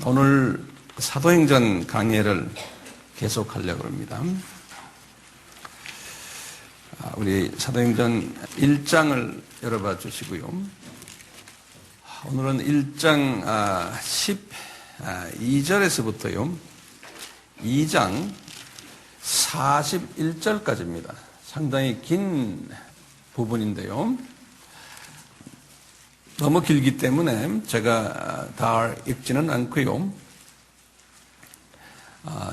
오늘 사도행전 강해를 계속하려고 합니다. 우리 사도행전 1장을 열어봐 주시고요. 오늘은 1장 12절에서부터요. 2장 41절까지입니다. 상당히 긴 부분인데요. 너무 길기 때문에 제가 다 읽지는 않고요.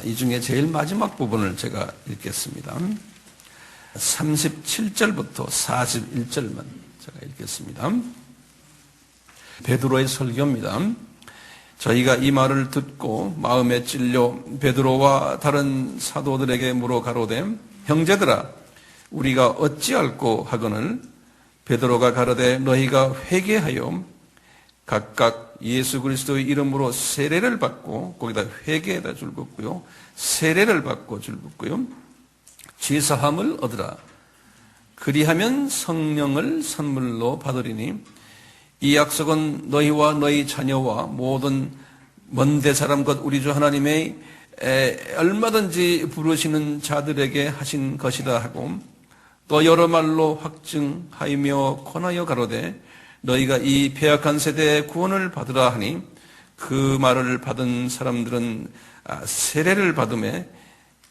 이 중에 제일 마지막 부분을 제가 읽겠습니다. 37절부터 41절만 제가 읽겠습니다. 베드로의 설교입니다. 저희가 이 말을 듣고 마음에 찔려 베드로와 다른 사도들에게 물어 가로되 형제들아 우리가 어찌할꼬 하거늘 베드로가 가로되 너희가 회개하여 각각 예수 그리스도의 이름으로 세례를 받고 거기다 회개에다 줄 긋고요. 세례를 받고 줄 긋고요. 죄사함을 얻으라. 그리하면 성령을 선물로 받으리니 이 약속은 너희와 너희 자녀와 모든 먼데 사람 곧 우리 주 하나님의 얼마든지 부르시는 자들에게 하신 것이다 하고 또 여러 말로 확증하이며 권하여 가로되 너희가 이 패역한 세대의 구원을 받으라 하니 그 말을 받은 사람들은 세례를 받음에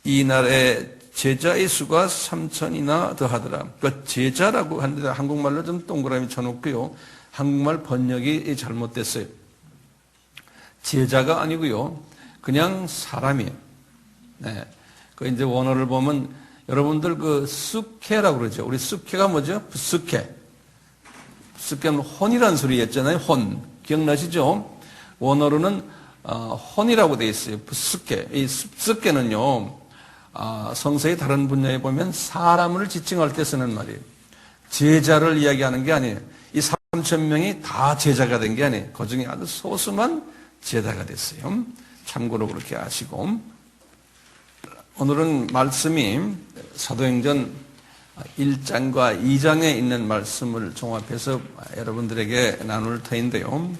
이날에 제자의 수가 3,000이나 더하더라. 그 제자라고 하는데 한국말로 좀 동그라미 쳐놓고요. 한국말 번역이 잘못됐어요. 제자가 아니고요. 그냥 사람이에요. 네. 그 이제 원어를 보면 여러분들 그 쑥해라고 그러죠. 우리 쑥해가 뭐죠? 쑥해. 쑥해는 혼이라는 소리였잖아요. 혼. 기억나시죠? 원어로는 혼이라고 되어 있어요. 쑥해. 이 쑥해는요. 성서의 다른 분야에 보면 사람을 지칭할 때 쓰는 말이에요. 제자를 이야기하는 게 아니에요. 이 3,000명이 다 제자가 된 게 아니에요. 그 중에 아주 소수만 제자가 됐어요. 참고로 그렇게 아시고. 오늘은 말씀이 사도행전 1장과 2장에 있는 말씀을 종합해서 여러분들에게 나눌 터인데요.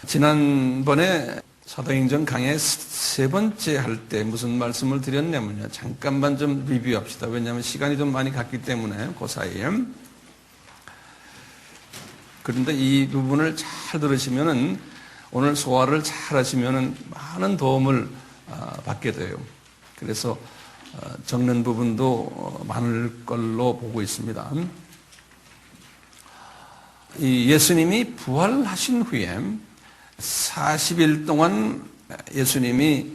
지난번에 사도행전 강의 세 번째 할 때 무슨 말씀을 드렸냐면요. 잠깐만 좀 리뷰합시다. 왜냐하면 시간이 좀 많이 갔기 때문에 그 사이에. 그런데 이 부분을 잘 들으시면은 오늘 소화를 잘 하시면은 많은 도움을 받게 돼요. 그래서 적는 부분도 많을 걸로 보고 있습니다. 이 예수님이 부활하신 후에 40일 동안 예수님이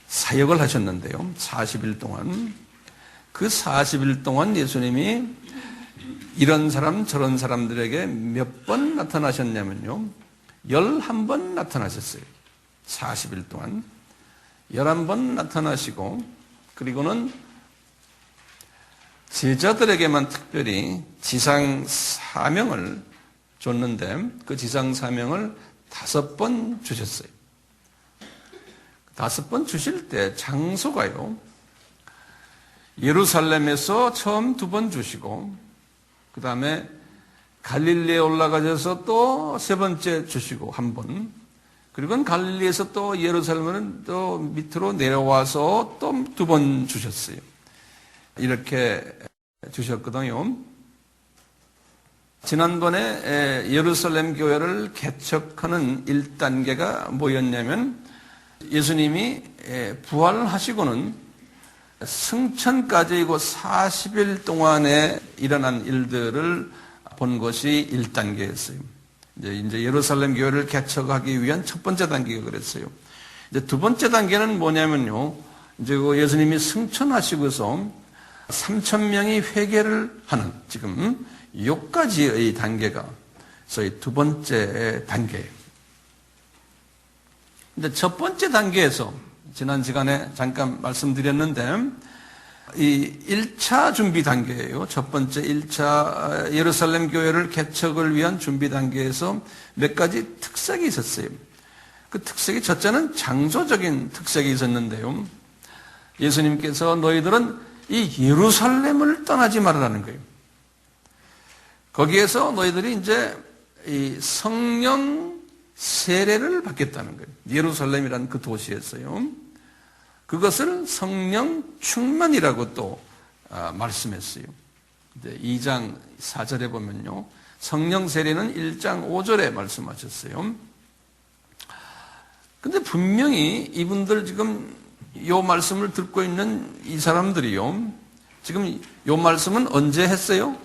사역을 하셨는데요. 40일 동안. 그 40일 동안 예수님이 이런 사람 저런 사람들에게 몇 번 나타나셨냐면요. 11번 나타나셨어요. 40일 동안. 11번 나타나시고 그리고는 제자들에게만 특별히 지상 사명을 줬는데 그 지상 사명을 5번 주셨어요. 5번 주실 때 장소가요. 예루살렘에서 처음 2번 주시고 그 다음에 갈릴리에 올라가셔서 또 3번째 주시고 1번 그리고 갈릴리에서 또 예루살렘은 또 밑으로 내려와서 또 2번 주셨어요. 이렇게 주셨거든요. 지난번에 예루살렘 교회를 개척하는 1단계가 뭐였냐면 예수님이 부활하시고는 승천까지이고 40일 동안에 일어난 일들을 본 것이 1단계였어요. 이제 예루살렘 교회를 개척하기 위한 첫 번째 단계가 그랬어요. 이제 두 번째 단계는 뭐냐면요. 이제 그 예수님이 승천하시고서 3,000명이 회개를 하는 지금 요까지의 단계가 소위 두 번째 단계예요. 근데 첫 번째 단계에서 지난 시간에 잠깐 말씀드렸는데 이 1차 준비 단계예요. 첫 번째 1차 예루살렘 교회를 개척을 위한 준비 단계에서 몇 가지 특색이 있었어요. 그 특색이 첫째는 장소적인 특색이 있었는데요. 예수님께서 너희들은 이 예루살렘을 떠나지 말라는 거예요. 거기에서 너희들이 이제 이 성령 세례를 받겠다는 거예요. 예루살렘이라는 그 도시에서요. 그것을 성령 충만이라고 또 말씀했어요. 2장 4절에 보면요. 성령 세례는 1장 5절에 말씀하셨어요. 근데 분명히 이분들 지금 요 말씀을 듣고 있는 이 사람들이요. 지금 요 말씀은 언제 했어요?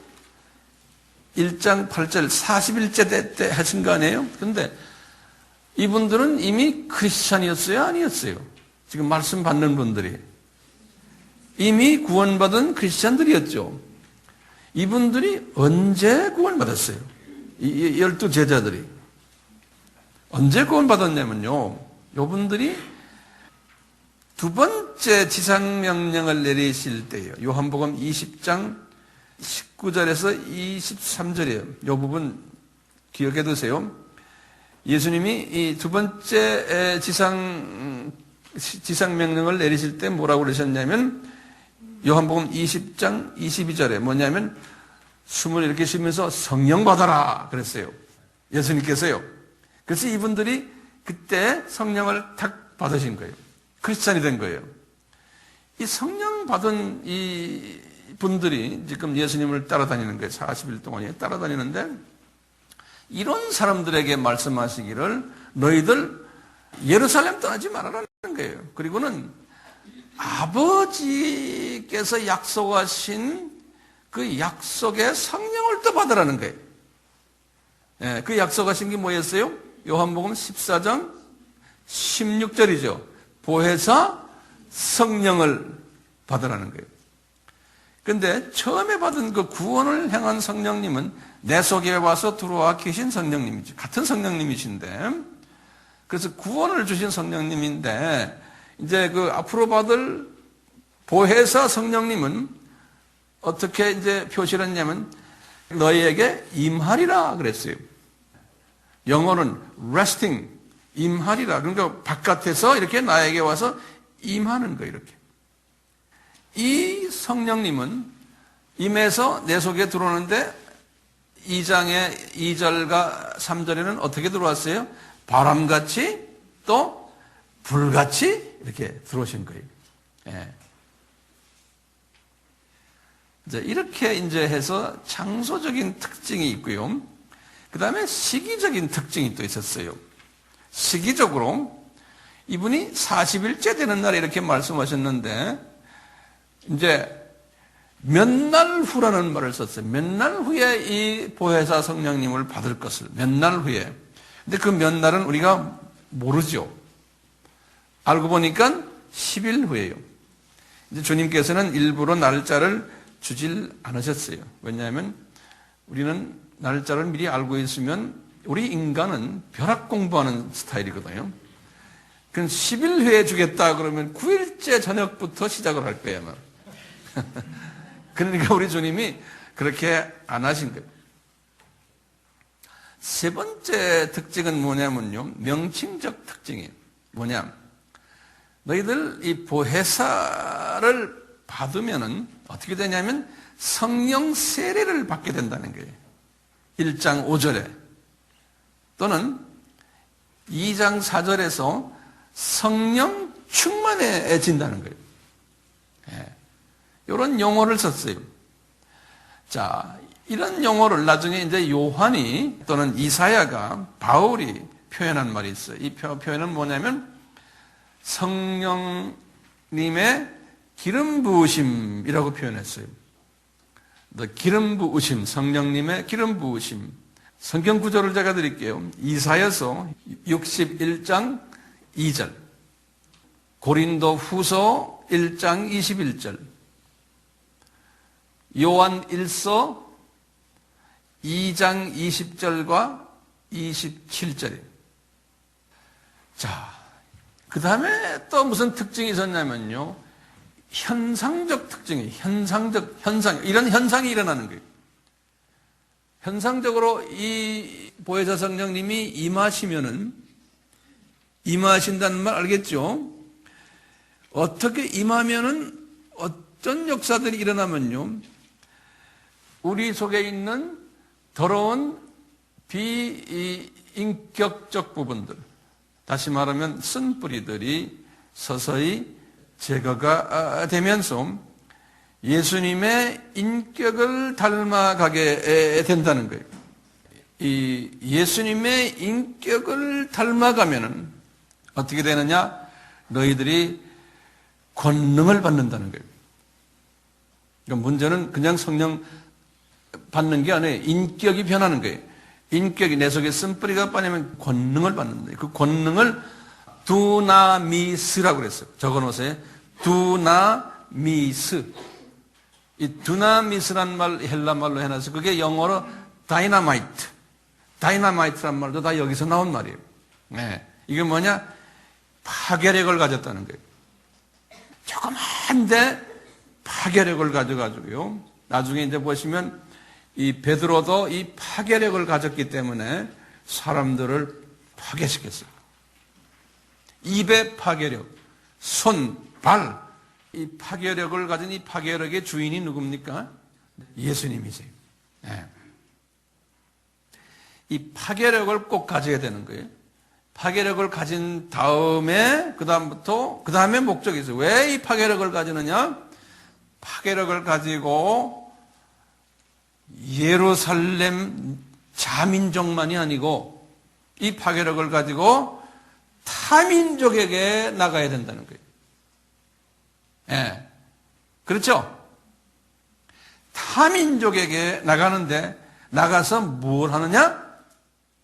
1장 8절 41째 때 하신 거 아니에요? 근데 이분들은 이미 크리스찬이었어요? 아니었어요? 지금 말씀 받는 분들이. 이미 구원받은 크리스찬들이었죠. 이분들이 언제 구원받았어요? 이 12제자들이. 언제 구원받았냐면요. 요분들이 두 번째 지상명령을 내리실 때예요. 요한복음 20장 19절에서 23절이에요. 요 부분 기억해 두세요. 예수님이 이 두 번째 지상명령을 내리실 때 뭐라고 그러셨냐면 요한복음 20장 22절에 뭐냐면 숨을 이렇게 쉬면서 성령 받아라 그랬어요. 예수님께서요. 그래서 이분들이 그때 성령을 탁 받으신 거예요. 크리스찬이 된 거예요. 이 성령 받은 이 분들이 지금 예수님을 따라다니는 거예요. 40일 동안 따라다니는데 이런 사람들에게 말씀하시기를 너희들 예루살렘 떠나지 말아라는 거예요. 그리고는 아버지께서 약속하신 그 약속의 성령을 또 받으라는 거예요. 예, 그 약속하신 게 뭐였어요? 요한복음 14장 16절이죠. 보혜사 성령을 받으라는 거예요. 근데 처음에 받은 그 구원을 향한 성령님은 내 속에 와서 들어와 계신 성령님이죠. 같은 성령님이신데, 그래서 구원을 주신 성령님인데, 이제 그 앞으로 받을 보혜사 성령님은 어떻게 이제 표시를 했냐면, 너희에게 임하리라 그랬어요. 영어는 resting, 임하리라. 그러니까 바깥에서 이렇게 나에게 와서 임하는 거예요, 이렇게. 이 성령님은 임해서 내 속에 들어오는데 2장의 2절과 3절에는 어떻게 들어왔어요? 바람같이 또 불같이 이렇게 들어오신 거예요. 예. 이제 이렇게 이제 해서 장소적인 특징이 있고요. 그 다음에 시기적인 특징이 또 있었어요. 시기적으로 이분이 40일째 되는 날에 이렇게 말씀하셨는데 이제 몇 날 후라는 말을 썼어요. 몇 날 후에 이 보혜사 성령님을 받을 것을. 몇 날 후에. 근데 그 몇 날은 우리가 모르죠. 알고 보니까 10일 후에요. 이제 주님께서는 일부러 날짜를 주질 않으셨어요. 왜냐하면 우리는 날짜를 미리 알고 있으면 우리 인간은 벼락 공부하는 스타일이거든요. 그럼 10일 후에 주겠다 그러면 9일째 저녁부터 시작을 할 거예요. 아마. 그러니까 우리 주님이 그렇게 안 하신 거예요. 세 번째 특징은 뭐냐면요. 명칭적 특징이에요. 뭐냐. 너희들 이 보혜사를 받으면은 어떻게 되냐면 성령 세례를 받게 된다는 거예요. 1장 5절에. 또는 2장 4절에서 성령 충만해진다는 거예요. 예. 이런 용어를 썼어요. 자, 이런 용어를 나중에 이제 요한이 또는 이사야가 바울이 표현한 말이 있어요. 이 표현은 뭐냐면 성령님의 기름 부으심이라고 표현했어요. 기름 부으심, 성령님의 기름 부으심. 성경 구절을 제가 드릴게요. 이사야서 61장 2절, 고린도 후서 1장 21절, 요한 1서 2장 20절과 27절이에요. 자, 그 다음에 또 무슨 특징이 있었냐면요. 현상적 특징이, 현상, 이런 현상이 일어나는 거예요. 현상적으로 이 보혜사 성령님이 임하신다는 말 알겠죠? 어떻게 임하면은 어떤 역사들이 일어나면요. 우리 속에 있는 더러운 비인격적 부분들, 다시 말하면 쓴뿌리들이 서서히 제거가 되면서 예수님의 인격을 닮아가게 된다는 거예요. 이 예수님의 인격을 닮아가면은 어떻게 되느냐? 너희들이 권능을 받는다는 거예요. 그러니까 문제는 그냥 성령 받는 게 아니에요. 인격이 변하는 거예요. 인격이 내 속에 쓴뿌리가 빠지면 권능을 받는 거예요. 그 권능을 두나미스라고 그랬어요. 적어놓으세요. 두나미스. 이 두나미스란 말 헬라 말로 해놔서 그게 영어로 다이나마이트. 다이나마이트란 말도 다 여기서 나온 말이에요. 네. 이게 뭐냐? 파괴력을 가졌다는 거예요. 조그만데 파괴력을 가져가지고요. 나중에 이제 보시면 이 베드로도 이 파괴력을 가졌기 때문에 사람들을 파괴시켰어요. 입의 파괴력, 손, 발, 이 파괴력을 가진 이 파괴력의 주인이 누굽니까? 예수님이세요. 네. 이 파괴력을 꼭 가져야 되는 거예요. 파괴력을 가진 다음에 그 다음에 목적이 있어요. 왜 이 파괴력을 가지느냐? 파괴력을 가지고 예루살렘 자민족만이 아니고 이 파괴력을 가지고 타민족에게 나가야 된다는 거예요. 예. 그렇죠? 타민족에게 나가는데 나가서 뭘 하느냐?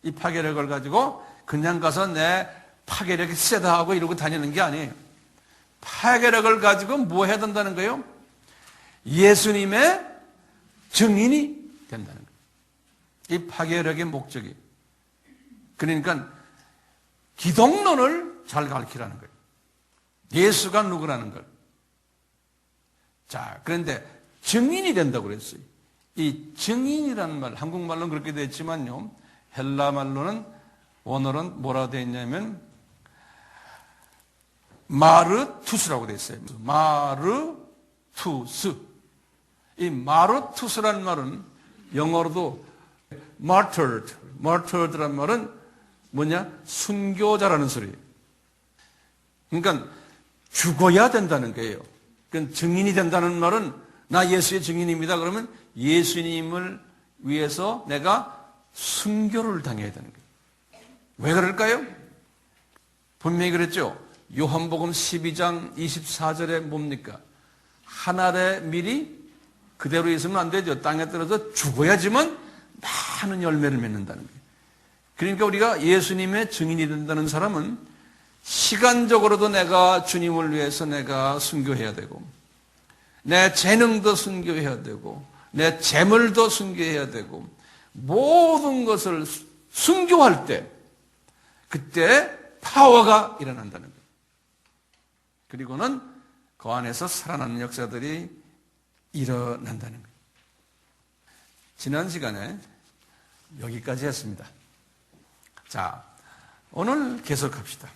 이 파괴력을 가지고 그냥 가서 내 파괴력이 세다 하고 이러고 다니는 게 아니에요. 파괴력을 가지고 뭐 해야 된다는 거예요? 예수님의 증인이 된다는 거예요. 이 파괴력의 목적이. 그러니까 기독론을 잘 가르치라는 거예요. 예수가 누구라는 걸. 자, 그런데 증인이 된다고 그랬어요. 이 증인이라는 말, 한국말로는 그렇게 되어 있지만요. 헬라 말로는 원어는 뭐라고 되어 있냐면 마르투스라고 되어 있어요. 마르투스. 이 마르투스라는 말은 영어로도 martyrd란 말은 뭐냐? 순교자라는 소리예요. 그러니까 죽어야 된다는 거예요. 그러니까 증인이 된다는 말은 나 예수의 증인입니다. 그러면 예수님을 위해서 내가 순교를 당해야 되는 거예요. 왜 그럴까요? 분명히 그랬죠. 요한복음 12장 24절에 뭡니까? 한 알의 밀이 그대로 있으면 안 되죠. 땅에 떨어져 죽어야지만 많은 열매를 맺는다는 거예요. 그러니까 우리가 예수님의 증인이 된다는 사람은 시간적으로도 내가 주님을 위해서 내가 순교해야 되고 내 재능도 순교해야 되고 내 재물도 순교해야 되고 모든 것을 순교할 때 그때 파워가 일어난다는 거예요. 그리고는 그 안에서 살아나는 역사들이 일어난다는 거예요. 지난 시간에 여기까지 했습니다. 자, 오늘 계속합시다.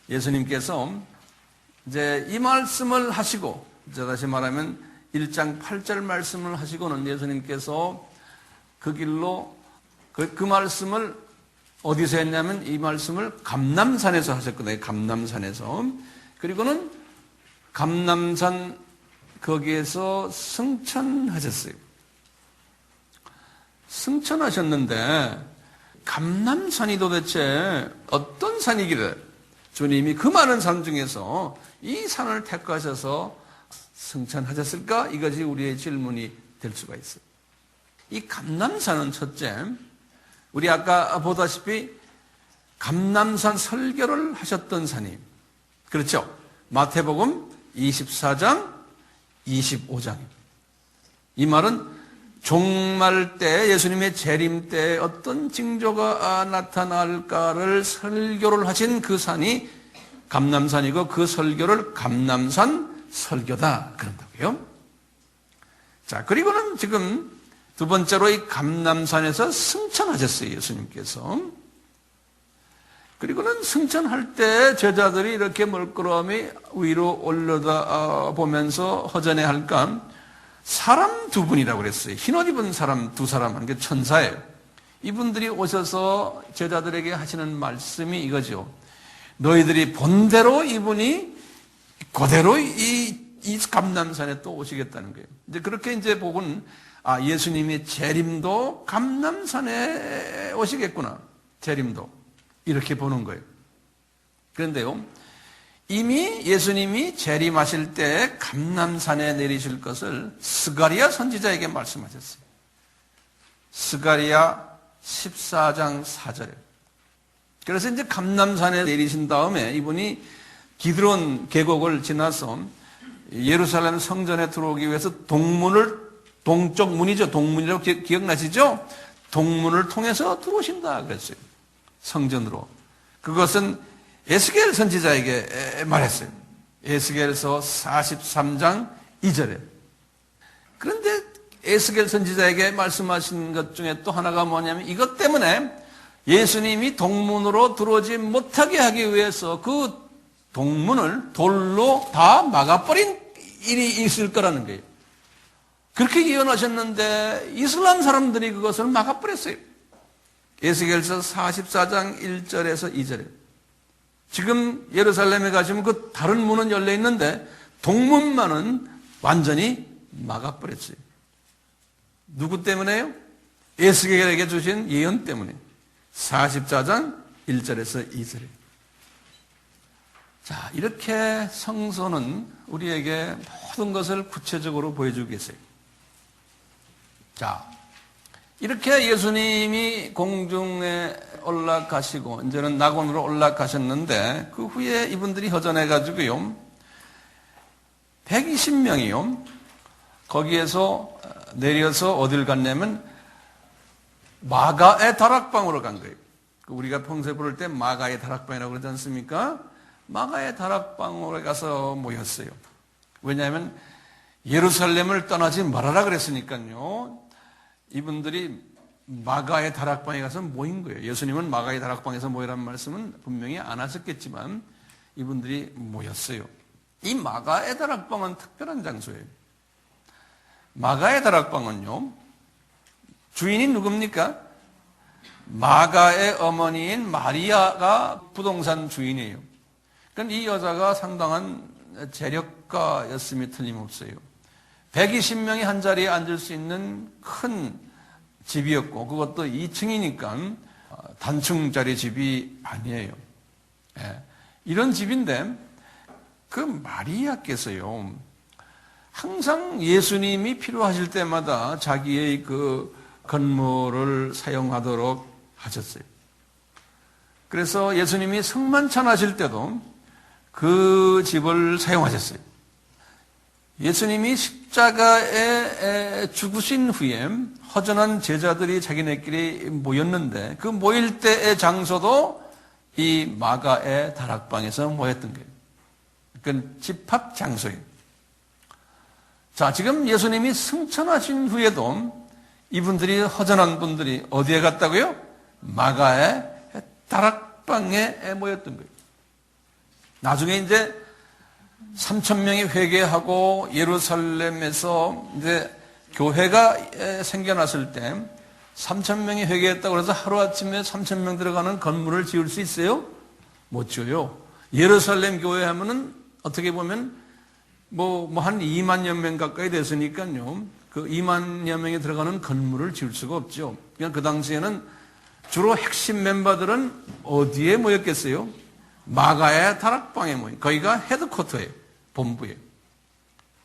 예수님께서 이제 이 말씀을 하시고, 이제 다시 말하면 1장 8절 말씀을 하시고는 예수님께서 그 길로 그 말씀을 어디서 했냐면 이 말씀을 감람산에서 하셨거든요. 감람산에서. 그리고는 감람산 거기에서 승천하셨어요. 승천하셨는데 감람산이 도대체 어떤 산이길래 주님이 그 많은 산 중에서 이 산을 택하셔서 승천하셨을까? 이것이 우리의 질문이 될 수가 있어요. 이 감람산은 첫째, 우리 아까 보다시피 감람산 설교를 하셨던 산이에요. 그렇죠? 마태복음 24장 25장입니다. 이 말은 종말 때 예수님의 재림 때 어떤 징조가 나타날까를 설교를 하신 그 산이 감람산이고 그 설교를 감람산 설교다 그런다고요. 자, 그리고는 지금 두 번째로 이 감람산에서 승천하셨어요, 예수님께서. 그리고는 승천할 때 제자들이 이렇게 멀끄러미 위로 올려다 보면서 허전해할까? 사람 두 분이라고 그랬어요. 흰옷 입은 사람 두 사람, 그게 천사예요. 이분들이 오셔서 제자들에게 하시는 말씀이 이거죠. 너희들이 본대로 이분이 그대로 이 감람산에 또 오시겠다는 거예요. 이제 그렇게 이제 복은 예수님이 재림도 감람산에 오시겠구나. 재림도 이렇게 보는 거예요. 그런데요, 이미 예수님이 재림하실 때 감람산에 내리실 것을 스가랴 선지자에게 말씀하셨어요. 스가랴 14장 4절에. 그래서 이제 감람산에 내리신 다음에 이분이 기드론 계곡을 지나서 예루살렘 성전에 들어오기 위해서 동쪽 문이죠. 동문이라고 기억나시죠? 동문을 통해서 들어오신다 그랬어요. 성전으로. 그것은 에스겔 선지자에게 말했어요. 에스겔서 43장 2절에. 그런데 에스겔 선지자에게 말씀하신 것 중에 또 하나가 뭐냐면 이것 때문에 예수님이 동문으로 들어오지 못하게 하기 위해서 그 동문을 돌로 다 막아버린 일이 있을 거라는 거예요. 그렇게 예언하셨는데 이슬람 사람들이 그것을 막아버렸어요. 에스겔서 44장 1절에서 2절에. 지금 예루살렘에 가시면 그 다른 문은 열려 있는데 동문만은 완전히 막아버렸어요. 누구 때문에요? 에스겔에게 주신 예언 때문에. 44장 1절에서 2절에. 자, 이렇게 성서는 우리에게 모든 것을 구체적으로 보여주고 계세요. 자, 이렇게 예수님이 공중에 올라가시고 이제는 낙원으로 올라가셨는데 그 후에 이분들이 허전해가지고요 120명이요 거기에서 내려서 어딜 갔냐면 마가의 다락방으로 간 거예요. 우리가 평소에 부를 때 마가의 다락방이라고 그러지 않습니까? 마가의 다락방으로 가서 모였어요. 왜냐하면 예루살렘을 떠나지 말아라 그랬으니까요. 이분들이 마가의 다락방에 가서 모인 거예요. 예수님은 마가의 다락방에서 모이라는 말씀은 분명히 안 하셨겠지만 이분들이 모였어요. 이 마가의 다락방은 특별한 장소예요. 마가의 다락방은요. 주인이 누굽니까? 마가의 어머니인 마리아가 부동산 주인이에요. 그러니까 이 여자가 상당한 재력가였음이 틀림없어요. 120명이 한 자리에 앉을 수 있는 큰 집이었고 그것도 2층이니까 단층짜리 집이 아니에요. 예. 이런 집인데 그 마리아께서요 항상 예수님이 필요하실 때마다 자기의 그 건물을 사용하도록 하셨어요. 그래서 예수님이 성만찬 하실 때도 그 집을 사용하셨어요. 예수님이 십자가에 죽으신 후에 허전한 제자들이 자기네끼리 모였는데 그 모일 때의 장소도 이 마가의 다락방에서 모였던 거예요. 그건 집합 장소예요. 자, 지금 예수님이 승천하신 후에도 이분들이 허전한 분들이 어디에 갔다고요? 마가의 다락방에 모였던 거예요. 나중에 이제 3,000명이 회개하고 예루살렘에서 이제 교회가 생겨났을 때 3,000명이 회개했다고 해서 하루아침에 3,000명 들어가는 건물을 지을 수 있어요? 못 지어요. 예루살렘 교회 하면은 어떻게 보면 한 2만여 명 가까이 됐으니까요. 그 2만여 명이 들어가는 건물을 지을 수가 없죠. 그냥 그 당시에는 주로 핵심 멤버들은 어디에 모였겠어요? 마가의 다락방에 모인, 거기가 헤드쿼터예요. 본부예요.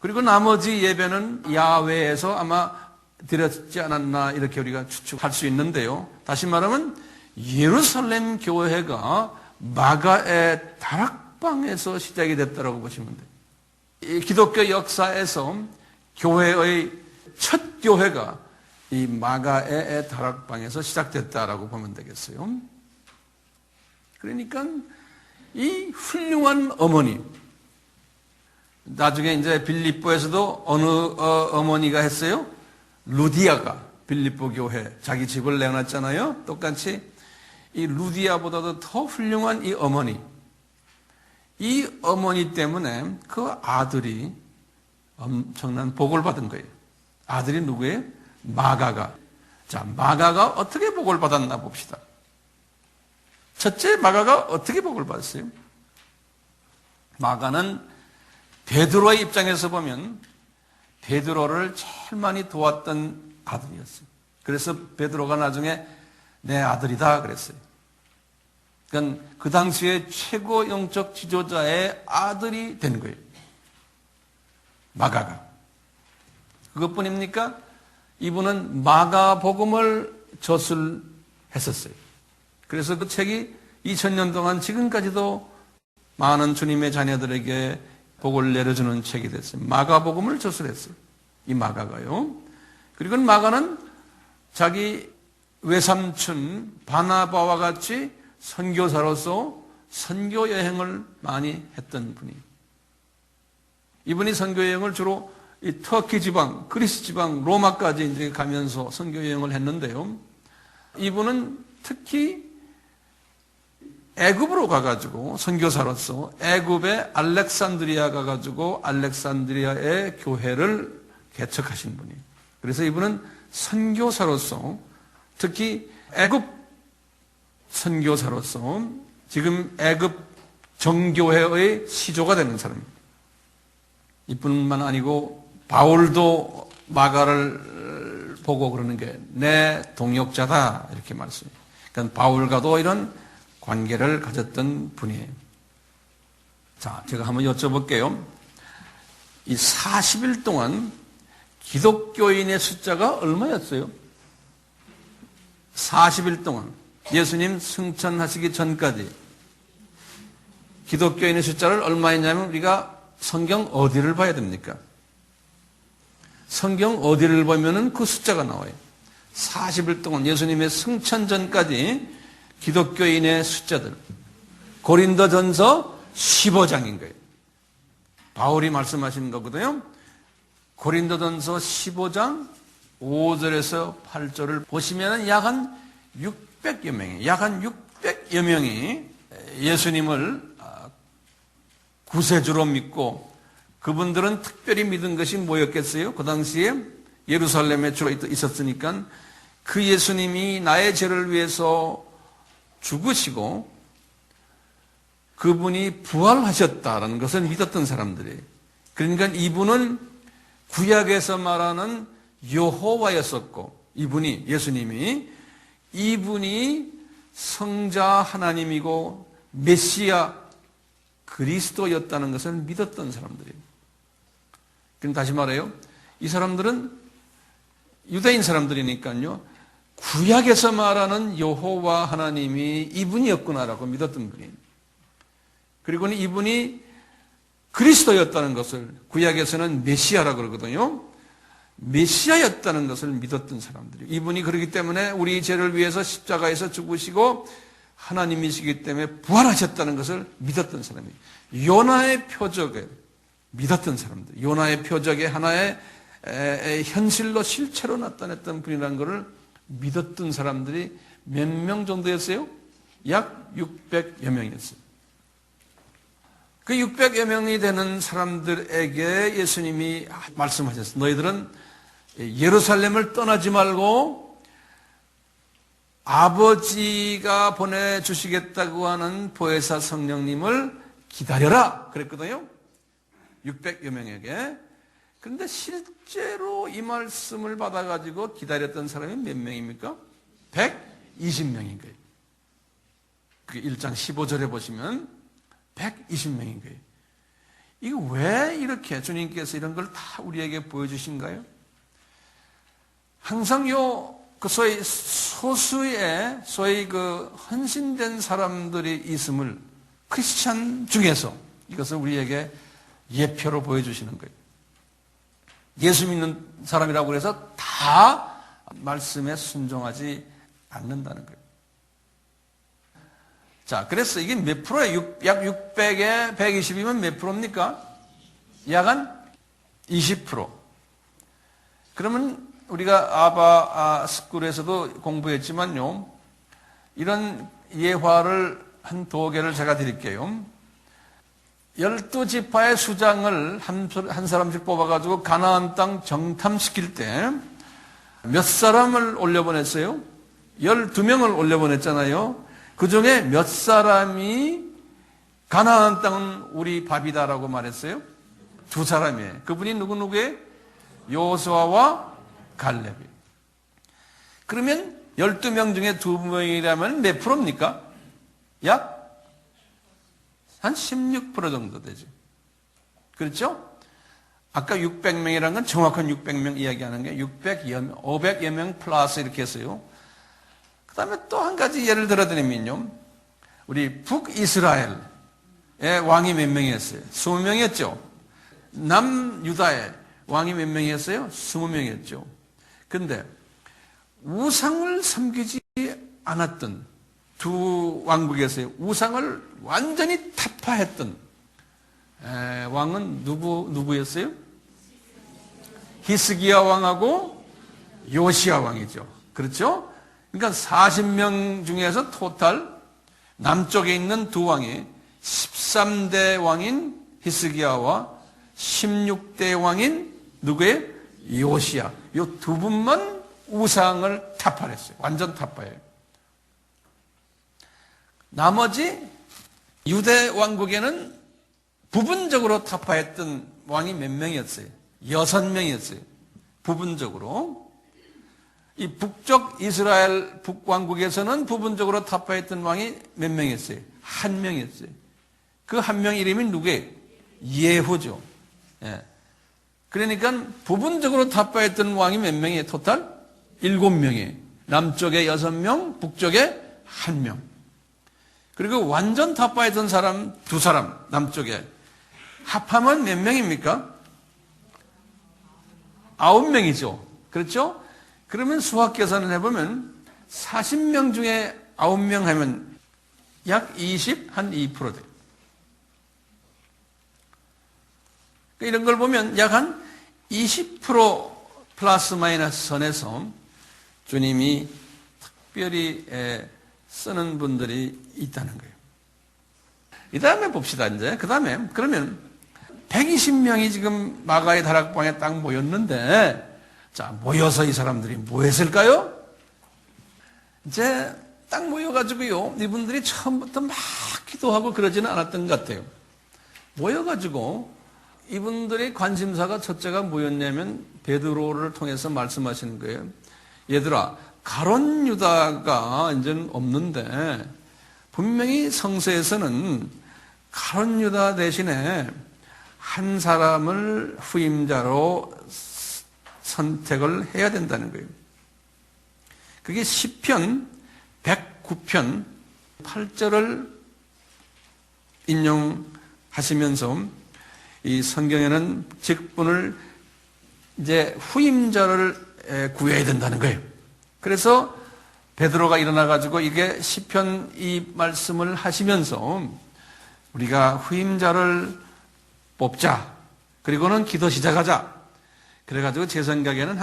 그리고 나머지 예배는 야외에서 아마 드렸지 않았나 이렇게 우리가 추측할 수 있는데요. 다시 말하면 예루살렘 교회가 마가의 다락방에서 시작이 됐다고 보시면 돼요. 이 기독교 역사에서 교회의 첫 교회가 이 마가의 다락방에서 시작됐다라고 보면 되겠어요. 그러니까 이 훌륭한 어머니, 나중에 이제 빌립보에서도 어느 어머니가 했어요? 루디아가 빌립보 교회 자기 집을 내놨잖아요. 똑같이 이 루디아보다도 더 훌륭한 이 어머니 때문에 그 아들이 엄청난 복을 받은 거예요. 아들이 누구예요? 마가가. 자, 마가가 어떻게 복을 받았나 봅시다. 첫째, 마가가 어떻게 복을 받았어요? 마가는 베드로의 입장에서 보면 베드로를 제일 많이 도왔던 아들이었어요. 그래서 베드로가 나중에 내 아들이다 그랬어요. 그러니까 그 당시에 최고 영적 지도자의 아들이 된 거예요. 마가가. 그것뿐입니까? 이분은 마가복음을 저술했었어요. 그래서 그 책이 2000년 동안 지금까지도 많은 주님의 자녀들에게 복을 내려주는 책이 됐어요. 마가복음을 저술했어요. 이 마가가요. 그리고 마가는 자기 외삼촌 바나바와 같이 선교사로서 선교 여행을 많이 했던 분이에요. 이분이 선교 여행을 주로 이 터키 지방, 그리스 지방, 로마까지 이제 가면서 선교 여행을 했는데요. 이분은 특히 애굽으로 가가지고 선교사로서 애굽의 알렉산드리아 가가지고 알렉산드리아의 교회를 개척하신 분이에요. 그래서 이분은 선교사로서 특히 애굽 선교사로서 지금 애굽 정교회의 시조가 되는 사람입니다. 이뿐만 아니고 바울도 마가를 보고 그러는 게 내 동역자다 이렇게 말씀해요. 그러니까 바울과도 이런 관계를 가졌던 분이에요. 자, 제가 한번 여쭤볼게요. 이 40일 동안 기독교인의 숫자가 얼마였어요? 40일 동안 예수님 승천하시기 전까지 기독교인의 숫자를 얼마였냐면 우리가 성경 어디를 봐야 됩니까? 성경 어디를 보면은 그 숫자가 나와요. 40일 동안 예수님의 승천 전까지 기독교인의 숫자들. 고린도전서 15장인 거예요. 바울이 말씀하시는 거거든요. 고린도전서 15장 5절에서 8절을 보시면 약 한 600여 명이, 약 한 600여 명이 예수님을 구세주로 믿고 그분들은 특별히 믿은 것이 뭐였겠어요? 그 당시에 예루살렘에 주로 있었으니까 그 예수님이 나의 죄를 위해서 죽으시고 그분이 부활하셨다라는 것을 믿었던 사람들이에요. 그러니까 이분은 구약에서 말하는 여호와였었고 이분이 성자 하나님이고 메시아 그리스도였다는 것을 믿었던 사람들이에요. 그럼 다시 말해요. 이 사람들은 유대인 사람들이니까요. 구약에서 말하는 여호와 하나님이 이분이었구나라고 믿었던 분이에요. 그리고는 이분이 그리스도였다는 것을 구약에서는 메시아라고 그러거든요. 메시아였다는 것을 믿었던 사람들이에요. 이분이 그렇기 때문에 우리 죄를 위해서 십자가에서 죽으시고 하나님이시기 때문에 부활하셨다는 것을 믿었던 사람이에요. 요나의 표적에 믿었던 사람들, 요나의 표적의 하나의 현실로 실체로 나타냈던 분이라는 것을 믿었던 사람들이 몇 명 정도였어요? 약 600여 명이었어요. 그 600여 명이 되는 사람들에게 예수님이 말씀하셨어요. 너희들은 예루살렘을 떠나지 말고 아버지가 보내주시겠다고 하는 보혜사 성령님을 기다려라 그랬거든요. 600여 명에게. 그런데 실제로 이 말씀을 받아가지고 기다렸던 사람이 몇 명입니까? 120명인 거예요. 그 1장 15절에 보시면 120명인 거예요. 이거 왜 이렇게 주님께서 이런 걸 다 우리에게 보여주신가요? 항상 소위 그 헌신된 사람들이 있음을 크리스찬 중에서 이것을 우리에게 예표로 보여주시는 거예요. 예수 믿는 사람이라고 해서 다 말씀에 순종하지 않는다는 거예요. 자, 그래서 이게 몇 프로예요? 약 600에 120이면 몇 프로입니까? 약 한 20%. 그러면 우리가 아바 스쿨에서도 공부했지만요. 이런 예화를 한 2개를 제가 드릴게요. 12지파의 수장을 한 사람씩 뽑아가지고 가나안 땅 정탐시킬 때 몇 사람을 올려보냈어요? 12명을 올려보냈잖아요. 그 중에 몇 사람이 가나안 땅은 우리 밥이다라고 말했어요? 2사람이에요. 그분이 누구예요? 여호수아와 갈렙이에요. 그러면 12명 중에 2명이라면 몇 프로입니까? 약 한 16% 정도 되죠. 그렇죠? 아까 600명이라는 건 정확한 600명 이야기하는 게 600여 명, 500여 명 플러스 이렇게 했어요. 그 다음에 또 한 가지 예를 들어드리면요. 우리 북이스라엘의 왕이 몇 명이었어요? 20명이었죠. 남유다의 왕이 몇 명이었어요? 20명이었죠. 근데 우상을 섬기지 않았던 두 왕국에서요. 우상을 완전히 타파했던 왕은 누구였어요? 히스기야 왕하고 요시야 왕이죠. 그렇죠? 그러니까 40명 중에서 토탈 남쪽에 있는 두 왕이 13대 왕인 히스기야와 16대 왕인 누구예요? 요시야. 이 두 분만 우상을 타파했어요. 완전 타파예요. 나머지 유대 왕국에는 부분적으로 타파했던 왕이 몇 명이었어요? 6명이었어요. 부분적으로. 이 북쪽 이스라엘 북왕국에서는 부분적으로 타파했던 왕이 몇 명이었어요? 1명이었어요. 그 1명 이름이 누구예요? 예후죠. 예. 그러니까 부분적으로 타파했던 왕이 몇 명이에요? 토탈? 7명이에요. 남쪽에 6명, 북쪽에 1명. 그리고 완전 타파했던 사람 2사람, 남쪽에. 합하면 몇 명입니까? 9명이죠. 그렇죠? 그러면 수학 계산을 해보면 40명 중에 9명 하면 약 한 2% 돼요. 이런 걸 보면 약 한 20% 플러스 마이너스 선에서 주님이 특별히 쓰는 분들이 있다는 거예요. 이 다음에 봅시다, 이제. 그 다음에, 그러면 120명이 지금 마가의 다락방에 딱 모였는데, 자, 모여서 이 사람들이 뭐 했을까요? 이제 딱 모여가지고요, 이분들이 처음부터 막 기도하고 그러지는 않았던 것 같아요. 모여가지고, 이분들의 관심사가 첫째가 뭐였냐면, 베드로를 통해서 말씀하시는 거예요. 얘들아, 가론 유다가 이제는 없는데 분명히 성서에서는 가론 유다 대신에 한 사람을 후임자로 선택을 해야 된다는 거예요. 그게 시편 109편 8절을 인용하시면서 이 성경에는 직분을 이제 후임자를 구해야 된다는 거예요. 그래서 베드로가 일어나가지고 이게 시편 이 말씀을 하시면서 우리가 후임자를 뽑자. 그리고는 기도 시작하자. 그래가지고 제 생각에는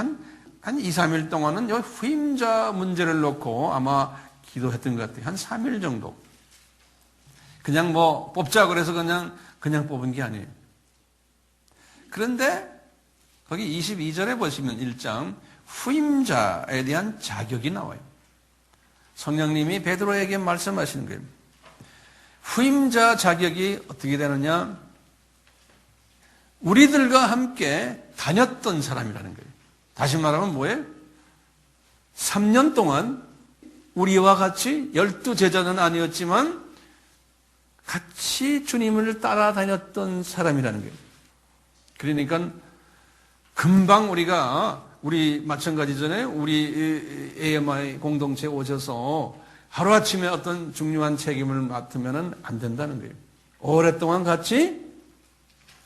한 2, 3일 동안은 이 후임자 문제를 놓고 아마 기도했던 것 같아요. 한 3일 정도. 그냥 뭐 뽑자 그래서 그냥 뽑은 게 아니에요. 그런데 거기 22절에 보시면 1장 후임자에 대한 자격이 나와요. 성령님이 베드로에게 말씀하시는 거예요. 후임자 자격이 어떻게 되느냐? 우리들과 함께 다녔던 사람이라는 거예요. 다시 말하면 뭐예요? 3년 동안 우리와 같이 12제자는 아니었지만 같이 주님을 따라다녔던 사람이라는 거예요. 그러니까 금방 우리 마찬가지잖아요. 우리 AMI 공동체에 오셔서 하루아침에 어떤 중요한 책임을 맡으면 안 된다는 거예요. 오랫동안 같이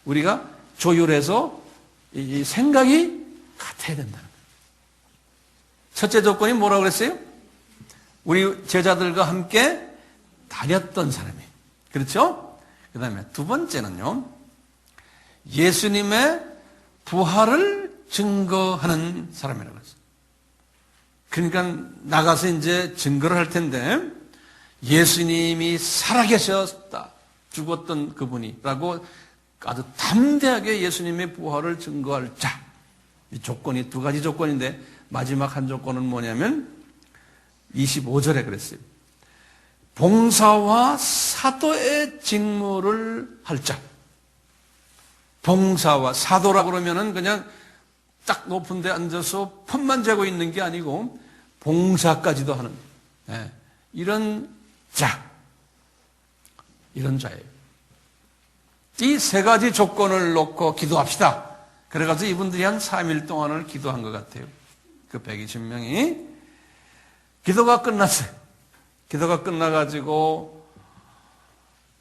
우리가 조율해서 이 생각이 같아야 된다는 거예요. 첫째 조건이 뭐라고 그랬어요? 우리 제자들과 함께 다녔던 사람이에요. 그렇죠? 그 다음에 두 번째는요. 예수님의 부활을 증거하는 사람이라고 했어요. 그러니까 나가서 이제 증거를 할 텐데 예수님이 살아계셨다. 죽었던 그분이라고 아주 담대하게 예수님의 부활을 증거할 자. 이 조건이 두 가지 조건인데 마지막 한 조건은 뭐냐면 25절에 그랬어요. 봉사와 사도의 직무를 할 자. 봉사와 사도라고 그러면은 그냥 딱 높은 데 앉아서 폰만 재고 있는 게 아니고 봉사까지도 하는 이런 자. 이런 자예요. 이 세 가지 조건을 놓고 기도합시다. 그래가지고 이분들이 한 3일 동안을 기도한 것 같아요. 그 120명이. 기도가 끝났어요. 기도가 끝나가지고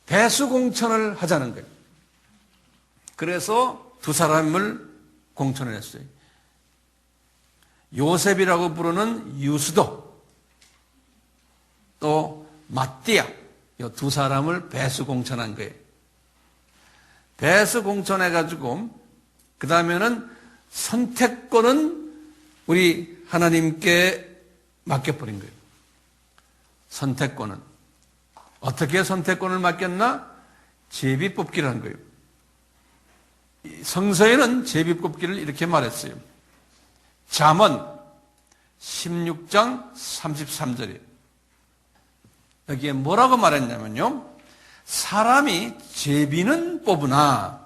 배수공천을 하자는 거예요. 그래서 두 사람을 공천을 했어요. 요셉이라고 부르는 유스도, 또 마띠아, 이 두 사람을 배수공천한 거예요. 배수공천해가지고 그 다음에는 선택권은 우리 하나님께 맡겨버린 거예요. 선택권은. 어떻게 선택권을 맡겼나? 제비뽑기를 한 거예요. 성서에는 제비뽑기를 이렇게 말했어요. 잠언 16장 33절이에요. 여기에 뭐라고 말했냐면요. 사람이 제비는 뽑으나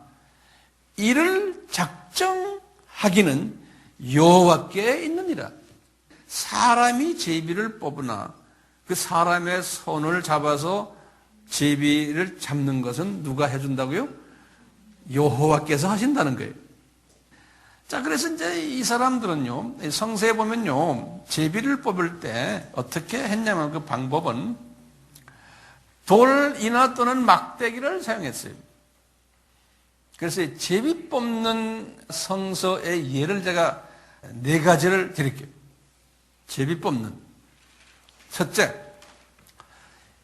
이를 작정하기는 여호와께 있느니라. 사람이 제비를 뽑으나 그 사람의 손을 잡아서 제비를 잡는 것은 누가 해준다고요? 여호와께서 하신다는 거예요. 자, 그래서 이제 이 사람들은요, 성서에 보면요, 제비를 뽑을 때 어떻게 했냐면 그 방법은 돌이나 또는 막대기를 사용했어요. 그래서 제비 뽑는 성서의 예를 제가 4가지를 드릴게요. 제비 뽑는. 첫째,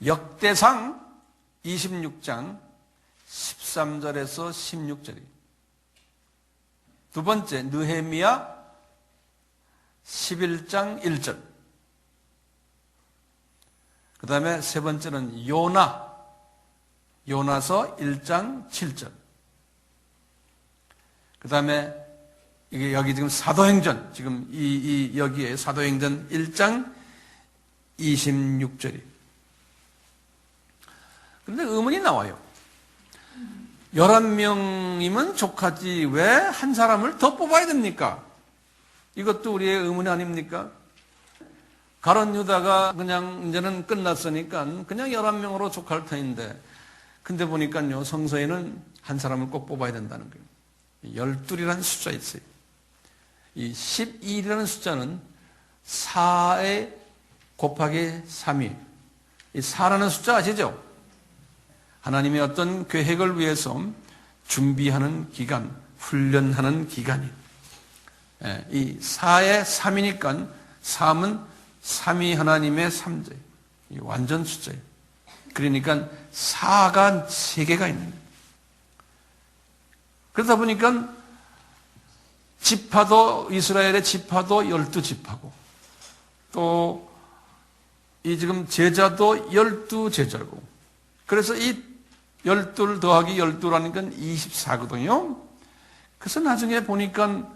역대상 26장 13절에서 16절이에요. 두 번째, 느헤미야 11장 1절. 그 다음에 세 번째는 요나서 1장 7절. 그 다음에 이게 여기 지금 사도행전, 지금 여기에 사도행전 1장 26절이. 그런데 의문이 나와요. 11명이면 족하지 왜 한 사람을 더 뽑아야 됩니까? 이것도 우리의 의문이 아닙니까? 가룟 유다가 그냥 이제는 끝났으니까 그냥 11명으로 족할 터인데, 근데 보니까요, 성서에는 한 사람을 꼭 뽑아야 된다는 거예요. 12이라는 숫자 있어요. 이 12라는 숫자는 4에 곱하기 3이. 이 4라는 숫자 아시죠? 하나님의 어떤 계획을 위해서 준비하는 기간, 훈련하는 기간이. 이 4에 3이니까 3은 3위 하나님의 3제. 완전 숫자예요. 그러니까 4가 3개가 있는 거예요. 그러다 보니까 지파도, 이스라엘의 지파도 12지파고, 또 이 지금 제자도 12제자고, 그래서 이 12 더하기 12라니까 24거든요. 그래서 나중에 보니까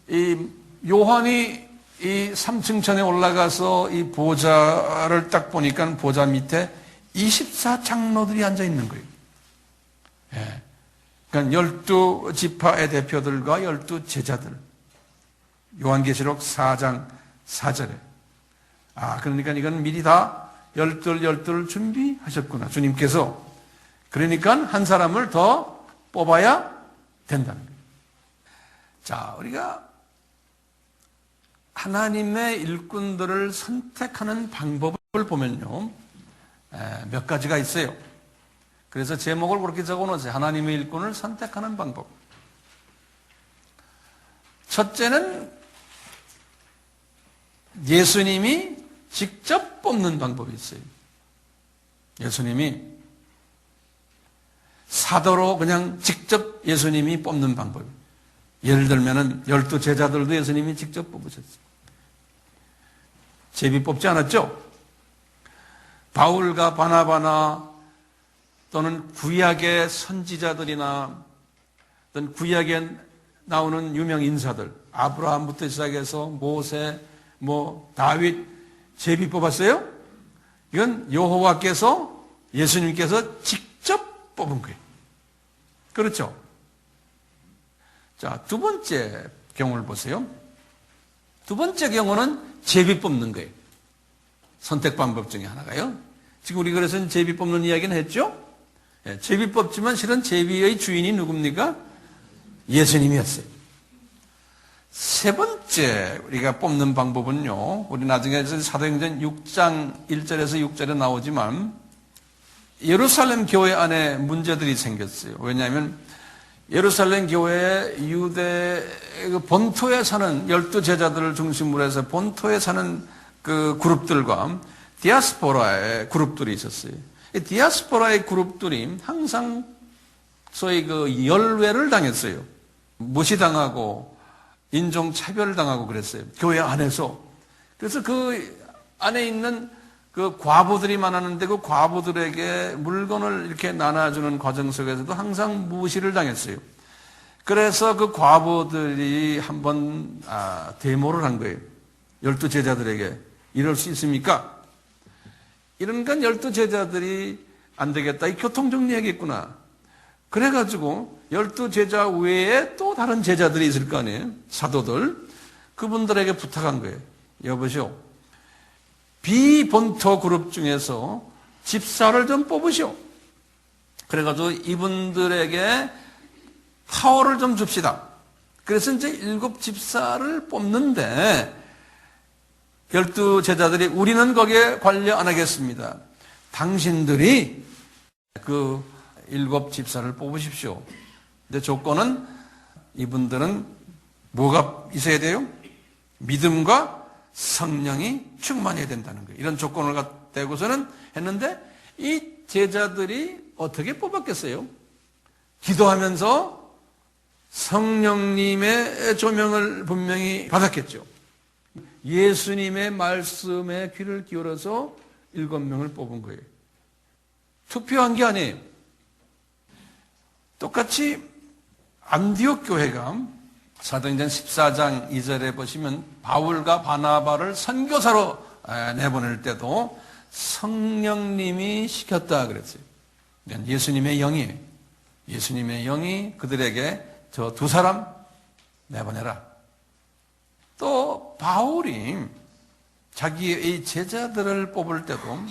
이 요한이 이 3층 천에 올라가서 이 보좌를 딱 보니까 보좌 밑에 24장로들이 앉아 있는 거예요. 예. 그러니까 12지파의 대표들과 12제자들. 요한계시록 4장 4절에. 그러니까 이건 미리 다 12를 준비하셨구나. 주님께서. 그러니까 한 사람을 더 뽑아야 된다는 거예요. 자, 우리가 하나님의 일꾼들을 선택하는 방법을 보면요, 몇 가지가 있어요. 그래서 제목을 그렇게 적어놓으세요. 하나님의 일꾼을 선택하는 방법. 첫째는 예수님이 직접 뽑는 방법이 있어요. 예수님이 사도로 그냥 직접 예수님이 뽑는 방법. 예를 들면은 12제자들도 예수님이 직접 뽑으셨어요. 제비 뽑지 않았죠? 바울과 바나바나 또는 구약의 선지자들이나 어떤 구약의 나오는 유명 인사들, 아브라함부터 시작해서 모세, 다윗, 제비 뽑았어요? 이건 여호와께서, 예수님께서 직접 뽑은 거예요. 그렇죠? 자, 두 번째 경우를 보세요. 두 번째 경우는 제비 뽑는 거예요. 선택 방법 중에 하나가요. 지금 우리 그래서 제비 뽑는 이야기는 했죠? 제비 뽑지만 실은 제비의 주인이 누굽니까? 예수님이었어요. 세 번째 우리가 뽑는 방법은요, 우리 나중에 사도행전 6장 1절에서 6절에 나오지만 예루살렘 교회 안에 문제들이 생겼어요. 왜냐하면 예루살렘 교회에 유대 본토에 사는 12제자들을 중심으로 해서 본토에 사는 그 그룹들과 디아스포라의 그룹들이 있었어요. 이 디아스포라의 그룹들이 항상 소위 그 열외를 당했어요. 무시당하고 인종차별을 당하고 그랬어요. 교회 안에서. 그래서 그 안에 있는 그 과부들이 많았는데 그 과부들에게 물건을 이렇게 나눠주는 과정 속에서도 항상 무시를 당했어요. 그래서 그 과부들이 한번 데모를 한 거예요. 12제자들에게 이럴 수 있습니까? 이런 건 12제자들이 안 되겠다. 이 교통정리해야겠구나. 그래가지고 12제자 외에 또 다른 제자들이 있을 거 아니에요. 사도들. 그분들에게 부탁한 거예요. 여보시오. 비본토 그룹 중에서 집사를 좀 뽑으시오. 그래가지고 이분들에게 파워를 좀 줍시다. 그래서 이제 7 집사를 뽑는데 12제자들이 우리는 거기에 관여 안 하겠습니다. 당신들이 그 7 집사를 뽑으십시오. 근데 조건은 이분들은 뭐가 있어야 돼요? 믿음과 성령이 충만해야 된다는 거예요. 이런 조건을 대고서는 했는데 이 제자들이 어떻게 뽑았겠어요? 기도하면서 성령님의 조명을 분명히 받았겠죠. 예수님의 말씀에 귀를 기울여서 7명을 뽑은 거예요. 투표한 게 아니에요. 똑같이 안디옥 교회가 사도행전 14장 2절에 보시면 바울과 바나바를 선교사로 내보낼 때도 성령님이 시켰다 그랬어요. 예수님의 영이에요. 예수님의 영이 그들에게 저 2 사람 내보내라. 또 바울이 자기의 제자들을 뽑을 때도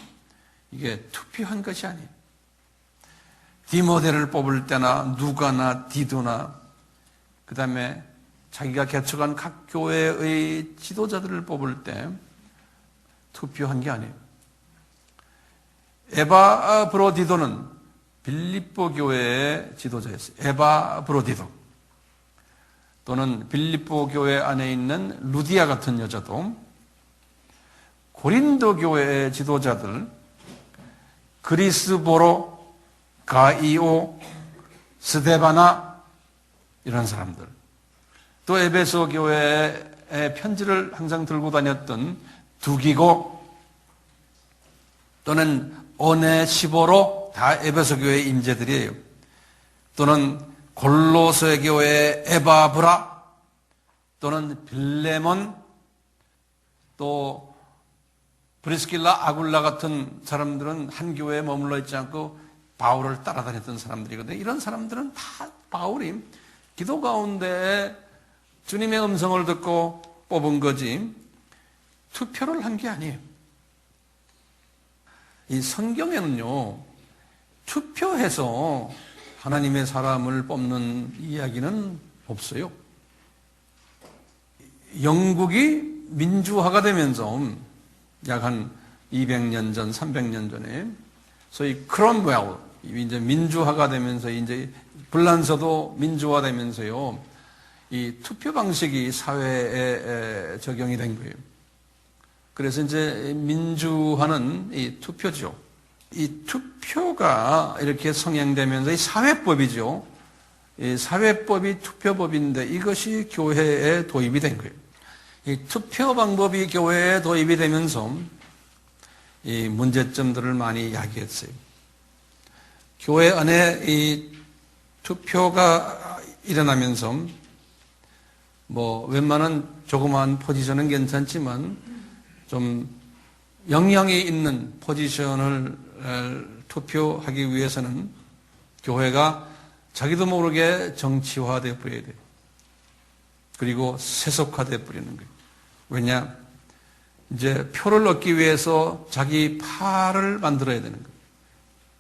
이게 투표한 것이 아니에요. 디모데를 뽑을 때나 누가나 디도나 그 다음에 자기가 개척한 각 교회의 지도자들을 뽑을 때 투표한 게 아니에요. 에바 브로디도는 빌립보 교회의 지도자였어요. 에바 브로디도. 또는 빌립보 교회 안에 있는 루디아 같은 여자도 고린도 교회의 지도자들 그리스보로, 가이오, 스데바나 이런 사람들. 또 에베소 교회의 편지를 항상 들고 다녔던 두기고 또는 오네시보로 다 에베소 교회의 임재들이에요. 또는 골로새 교회의 에바브라 또는 빌레몬 또 브리스길라 아굴라 같은 사람들은 한 교회에 머물러 있지 않고 바울을 따라다녔던 사람들이거든요. 이런 사람들은 다 바울이 기도 가운데 주님의 음성을 듣고 뽑은 거지 투표를 한 게 아니에요. 이 성경에는요, 투표해서 하나님의 사람을 뽑는 이야기는 없어요. 영국이 민주화가 되면서 약 한 200년 전, 300년 전에 소위 크롬웰, 이제 민주화가 되면서 이제 불란서도 민주화되면서요, 이 투표 방식이 사회에 적용이 된 거예요. 그래서 이제 민주화는 이 투표죠. 이 투표가 이렇게 성행되면서 이 사회법이죠. 이 사회법이 투표법인데 이것이 교회에 도입이 된 거예요. 이 투표 방법이 교회에 도입이 되면서 이 문제점들을 많이 야기했어요. 교회 안에 이 투표가 일어나면서 웬만한 조그마한 포지션은 괜찮지만 좀 영향이 있는 포지션을 투표하기 위해서는 교회가 자기도 모르게 정치화되어 버려야 돼요. 그리고 세속화되어 버리는 거예요. 왜냐? 이제 표를 얻기 위해서 자기 파를 만들어야 되는 거예요.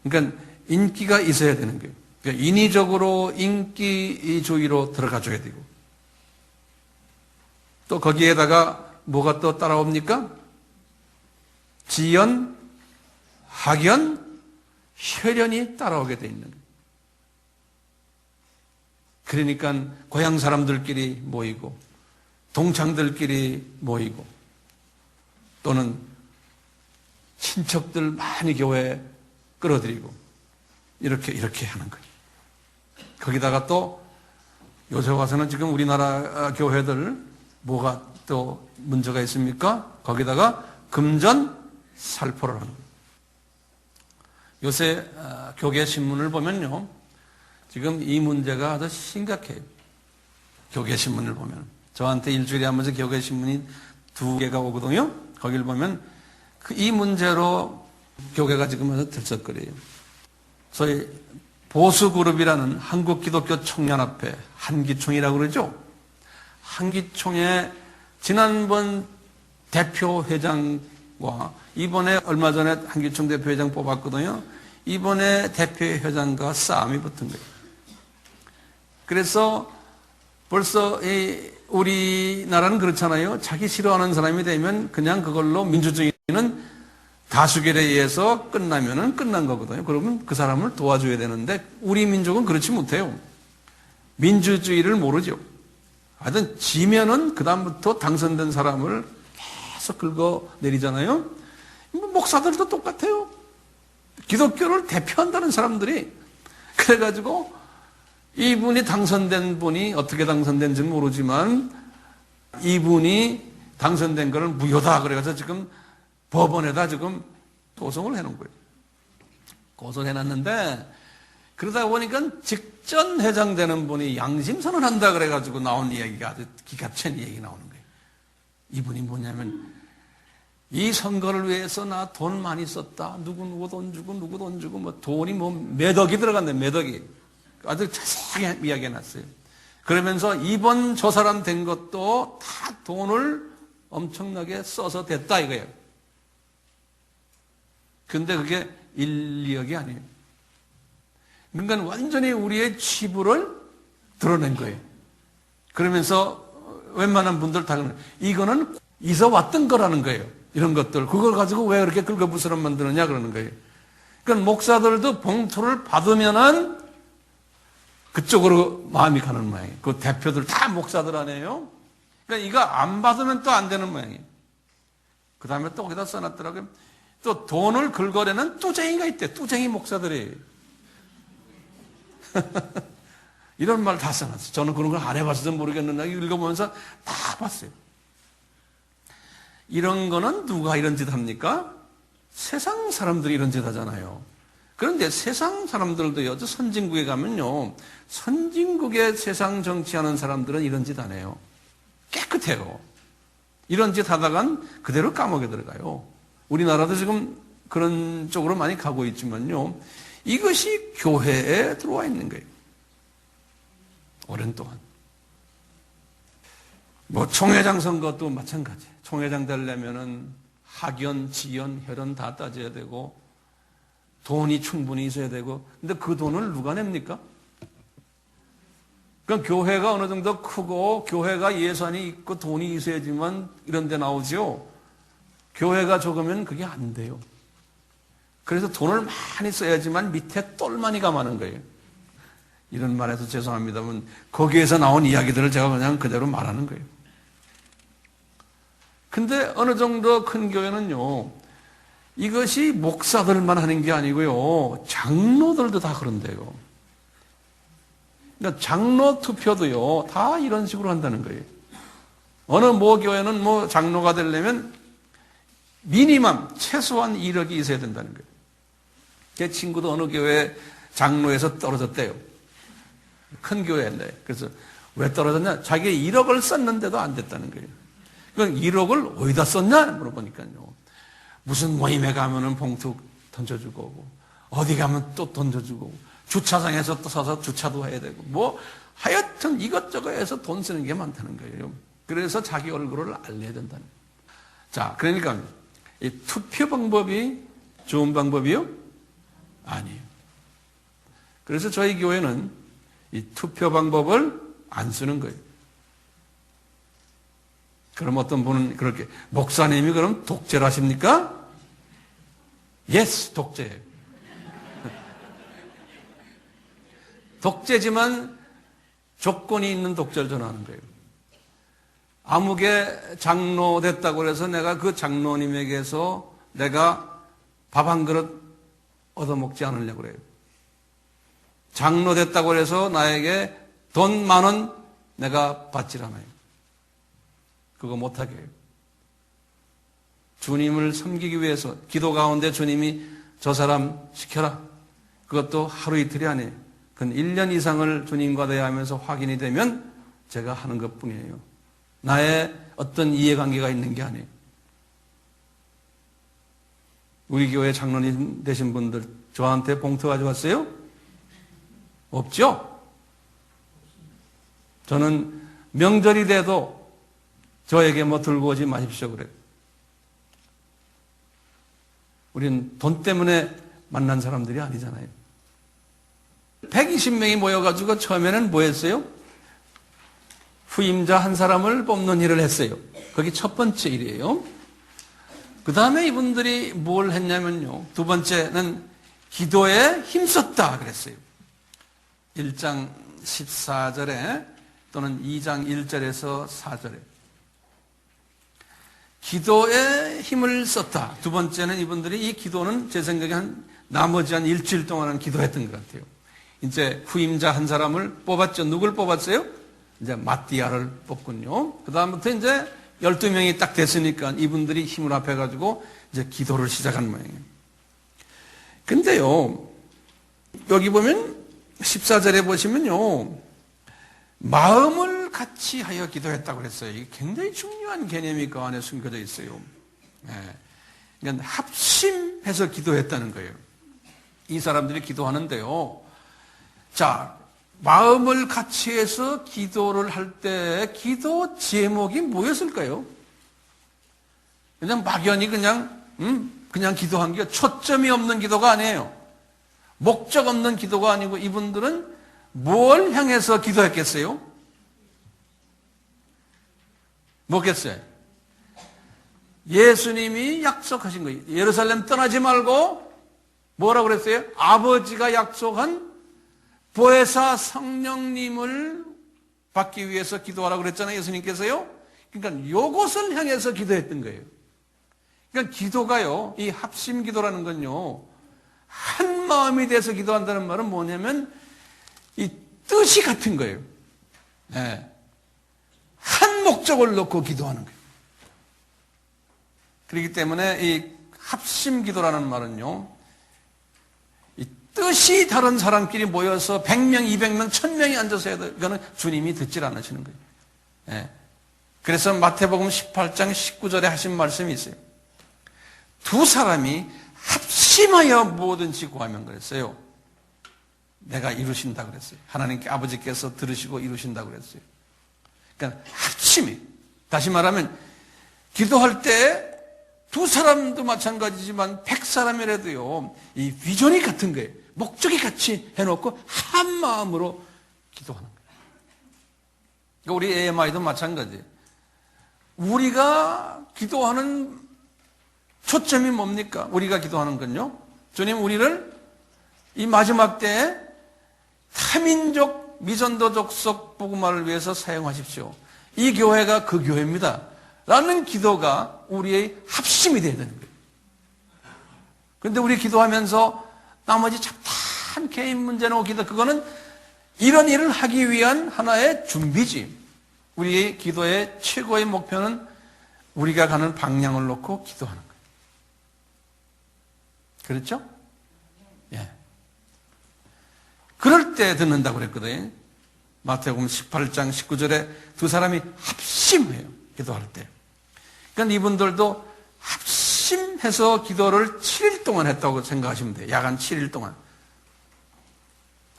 그러니까 인기가 있어야 되는 거예요. 그러니까 인위적으로 인기주의로 들어가줘야 되고, 또 거기에다가 뭐가 또 따라옵니까? 지연, 학연, 혈연이 따라오게 돼 있는 거예요. 그러니까 고향 사람들끼리 모이고 동창들끼리 모이고 또는 친척들 많이 교회에 끌어들이고 이렇게 하는 거예요. 거기다가 또 요새 와서는 지금 우리나라 교회들 뭐가 또 문제가 있습니까? 거기다가 금전살포를 하는 거예요. 요새 교계 신문을 보면요, 지금 이 문제가 아주 심각해요. 교계 신문을 보면 저한테 일주일에 한 번씩 교계 신문이 2개가 오거든요. 거기를 보면 이 문제로 교계가 지금 아주 들썩거려요. 저희 보수그룹이라는 한국기독교청년합회, 한기총이라고 그러죠. 한기총의 지난번 대표회장과 이번에 얼마 전에 한기총 대표회장 뽑았거든요. 이번에 대표회장과 싸움이 붙은 거예요. 그래서 벌써 우리나라는 그렇잖아요. 자기 싫어하는 사람이 되면 그냥 그걸로 민주주의는 다수결에 의해서 끝나면은 끝난 거거든요. 그러면 그 사람을 도와줘야 되는데 우리 민족은 그렇지 못해요. 민주주의를 모르죠. 하여튼 지면은 그다음부터 당선된 사람을 계속 긁어내리잖아요. 목사들도 똑같아요. 기독교를 대표한다는 사람들이 그래가지고 이분이 당선된 분이 어떻게 당선된지는 모르지만 이분이 당선된 거를 무효다 그래서 지금 법원에다 지금 고소를 해놓은 거예요. 고소를 해놨는데 그러다 보니까 직전 회장되는 분이 양심선언 한다 그래가지고 나온 이야기가 아주 기가 찬 얘기 나오는 거예요. 이분이 뭐냐면 이 선거를 위해서 나 돈 많이 썼다. 누구 돈 주고 누구 돈 주고 뭐 돈이 몇 억이 들어갔네. 몇 억이. 아주 자세하게 이야기해놨어요. 그러면서 이번 저 사람 된 것도 다 돈을 엄청나게 써서 됐다 이거예요. 근데 그게 1, 2억이 아니에요. 그러니까 완전히 우리의 치부를 드러낸 거예요. 그러면서 웬만한 분들 다 그러는 거예요. 이거는 있어 왔던 거라는 거예요. 이런 것들. 그걸 가지고 왜 그렇게 긁어부스럼 만드느냐 그러는 거예요. 그러니까 목사들도 봉투를 받으면은 그쪽으로 마음이 가는 모양이에요. 그 대표들 다 목사들 아니에요? 그러니까 이거 안 받으면 또 안 되는 모양이에요. 그 다음에 또 거기다 써놨더라고요. 또 돈을 긁어내는 뚜쟁이가 있대. 뚜쟁이 목사들이. 이런 말 다 써놨어요. 저는 그런 걸 안 해봐서도 모르겠는데 읽어보면서 다 봤어요. 이런 거는 누가 이런 짓 합니까? 세상 사람들이 이런 짓 하잖아요. 그런데 세상 사람들도요, 선진국에 가면요, 선진국의 세상 정치하는 사람들은 이런 짓 안 해요. 깨끗해요. 이런 짓 하다간 그대로 감옥에 들어가요. 우리나라도 지금 그런 쪽으로 많이 가고 있지만요, 이것이 교회에 들어와 있는 거예요. 오랜 동안. 총회장 선거도 마찬가지. 총회장 되려면은 학연, 지연, 혈연 다 따져야 되고 돈이 충분히 있어야 되고, 근데 그 돈을 누가 냅니까? 그럼 교회가 어느 정도 크고 교회가 예산이 있고 돈이 있어야지만 이런 데 나오죠. 교회가 적으면 그게 안 돼요. 그래서 돈을 많이 써야지만 밑에 똘마니가 많은 거예요. 이런 말해서 죄송합니다만 거기에서 나온 이야기들을 제가 그냥 그대로 말하는 거예요. 근데 어느 정도 큰 교회는요, 이것이 목사들만 하는 게 아니고요, 장로들도 다 그런데요. 그러니까 장로 투표도요, 다 이런 식으로 한다는 거예요. 어느 모 교회는 장로가 되려면 미니멈 최소한 1억이 있어야 된다는 거예요. 제 친구도 어느 교회 장로에서 떨어졌대요. 큰 교회인데. 그래서 왜 떨어졌냐? 자기 1억을 썼는데도 안 됐다는 거예요. 그럼 1억을 어디다 썼냐? 물어보니까요. 무슨 모임에 가면은 봉투 던져주고 오고, 어디 가면 또 던져주고 오고, 주차장에서 또 서서 주차도 해야 되고, 뭐 하여튼 이것저것 해서 돈 쓰는 게 많다는 거예요. 그래서 자기 얼굴을 알려야 된다는 거예요. 자, 그러니까 이 투표 방법이 좋은 방법이요? 아니에요. 그래서 저희 교회는 이 투표 방법을 안 쓰는 거예요. 그럼 어떤 분은 그렇게, 목사님이 그럼 독재를 하십니까? Yes, 독재예요. 독재지만 조건이 있는 독재를 전하는 거예요. 아무개 장로 됐다고 해서 내가 그 장로님에게서 내가 밥 한 그릇 얻어먹지 않으려고 그래요. 장로 됐다고 해서 나에게 돈 10,000원 내가 받질 않아요. 그거 못하게 해요. 주님을 섬기기 위해서 기도 가운데 주님이 저 사람 시켜라. 그것도 하루 이틀이 아니에요. 그건 1년 이상을 주님과 대화하면서 확인이 되면 제가 하는 것뿐이에요. 나의 어떤 이해관계가 있는 게 아니에요. 우리 교회 장로님 되신 분들 저한테 봉투 가져왔어요? 없죠? 저는 명절이 돼도 저에게 뭐 들고 오지 마십시오 그래요. 우리는 돈 때문에 만난 사람들이 아니잖아요. 120명이 모여가지고 처음에는 뭐 했어요? 후임자 한 사람을 뽑는 일을 했어요. 그게 첫 번째 일이에요. 그 다음에 이분들이 뭘 했냐면요. 두 번째는 기도에 힘썼다 그랬어요. 1장 14절에 또는 2장 1절에서 4절에 기도에 힘을 썼다. 두 번째는 이분들이 이 기도는 제 생각에 나머지 한 일주일 동안은 기도했던 것 같아요. 이제 후임자 한 사람을 뽑았죠. 누굴 뽑았어요? 이제 마띠아를 뽑군요. 그 다음부터 이제 12명이 딱 됐으니까 이분들이 힘을 합해가지고 이제 기도를 시작한 모양이에요. 근데요, 여기 보면 14절에 보시면요, 마음을 같이 하여 기도했다고 그랬어요. 이게 굉장히 중요한 개념이 그 안에 숨겨져 있어요. 그러니까 합심해서 기도했다는 거예요. 이 사람들이 기도하는데요. 자, 마음을 같이 해서 기도를 할 때 기도 제목이 뭐였을까요? 그냥 막연히 그냥 기도한 게 초점이 없는 기도가 아니에요. 목적 없는 기도가 아니고 이분들은 뭘 향해서 기도했겠어요? 뭐겠어요? 예수님이 약속하신 거예요. 예루살렘 떠나지 말고 뭐라고 그랬어요? 아버지가 약속한 보혜사 성령님을 받기 위해서 기도하라고 그랬잖아요. 예수님께서요. 그러니까 이것을 향해서 기도했던 거예요. 그러니까 기도가요. 이 합심 기도라는 건요. 한 마음이 돼서 기도한다는 말은 뭐냐면 이 뜻이 같은 거예요. 네. 한 목적을 놓고 기도하는 거예요. 그렇기 때문에 이 합심 기도라는 말은요. 이 뜻이 다른 사람끼리 모여서 100명, 200명, 1000명이 앉아서 해도 이거는 주님이 듣질 않으시는 거예요. 네. 그래서 마태복음 18장 19절에 하신 말씀이 있어요. 두 사람이 합심하여 뭐든지 구하면 그랬어요. 내가 이루신다 그랬어요. 하나님께 아버지께서 들으시고 이루신다 그랬어요. 그러니까 합심이. 다시 말하면 기도할 때 두 사람도 마찬가지지만 100사람이라도요. 이 비전이 같은 거예요. 목적이 같이 해놓고 한 마음으로 기도하는 거예요. 그러니까 우리 AMI도 마찬가지예요. 우리가 기도하는 초점이 뭡니까? 우리가 기도하는 건요. 주님 우리를 이 마지막 때에 타민족 미전도 족속 복음화를 위해서 사용하십시오. 이 교회가 그 교회입니다. 라는 기도가 우리의 합심이 되어야 되는 거예요. 그런데 우리 기도하면서 나머지 잡다한 개인 문제 놓고 기도, 그거는 이런 일을 하기 위한 하나의 준비지. 우리의 기도의 최고의 목표는 우리가 가는 방향을 놓고 기도하는 거예요. 그렇죠? 예. 그럴 때 듣는다고 그랬거든요. 마태복음 18장 19절에 두 사람이 합심해요. 기도할 때. 그러니까 이분들도 합심해서 기도를 7일 동안 했다고 생각하시면 돼요. 야간 7일 동안.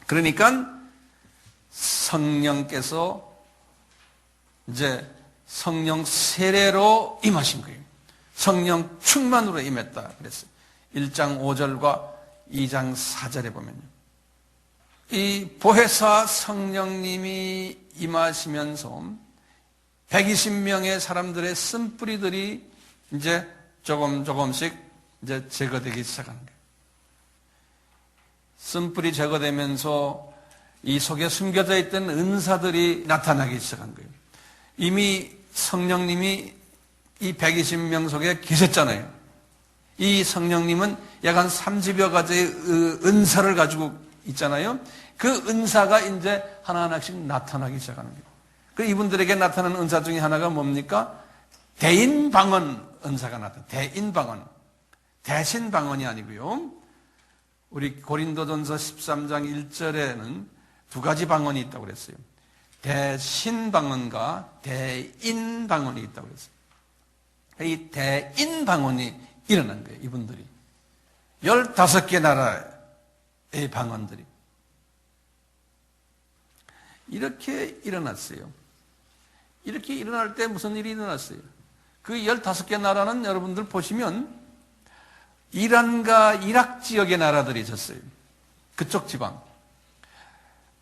그러니까 성령께서 이제 성령 세례로 임하신 거예요. 성령 충만으로 임했다 그랬어요. 1장 5절과 2장 4절에 보면요. 이 보혜사 성령님이 임하시면서 120명의 사람들의 쓴뿌리들이 이제 조금씩 이제 제거되기 시작하는 거예요. 쓴뿌리 제거되면서 이 속에 숨겨져 있던 은사들이 나타나기 시작한 거예요. 이미 성령님이 이 120명 속에 계셨잖아요. 이 성령님은 약 한 30여 가지의 은사를 가지고 있잖아요. 그 은사가 이제 하나하나씩 나타나기 시작하는 거예요. 그 이분들에게 나타나는 은사 중에 하나가 뭡니까? 대인방언 은사가 나타나요. 대인방언. 대신방언이 아니고요. 우리 고린도전서 13장 1절에는 두 가지 방언이 있다고 그랬어요. 대신방언과 대인방언이 있다고 그랬어요. 이 대인방언이 일어난 거예요. 이분들이 15개 나라의 방언들이 이렇게 일어났어요. 이렇게 일어날 때 무슨 일이 일어났어요? 그 15개 나라는 여러분들 보시면 이란과 이락 지역의 나라들이 있었어요. 그쪽 지방.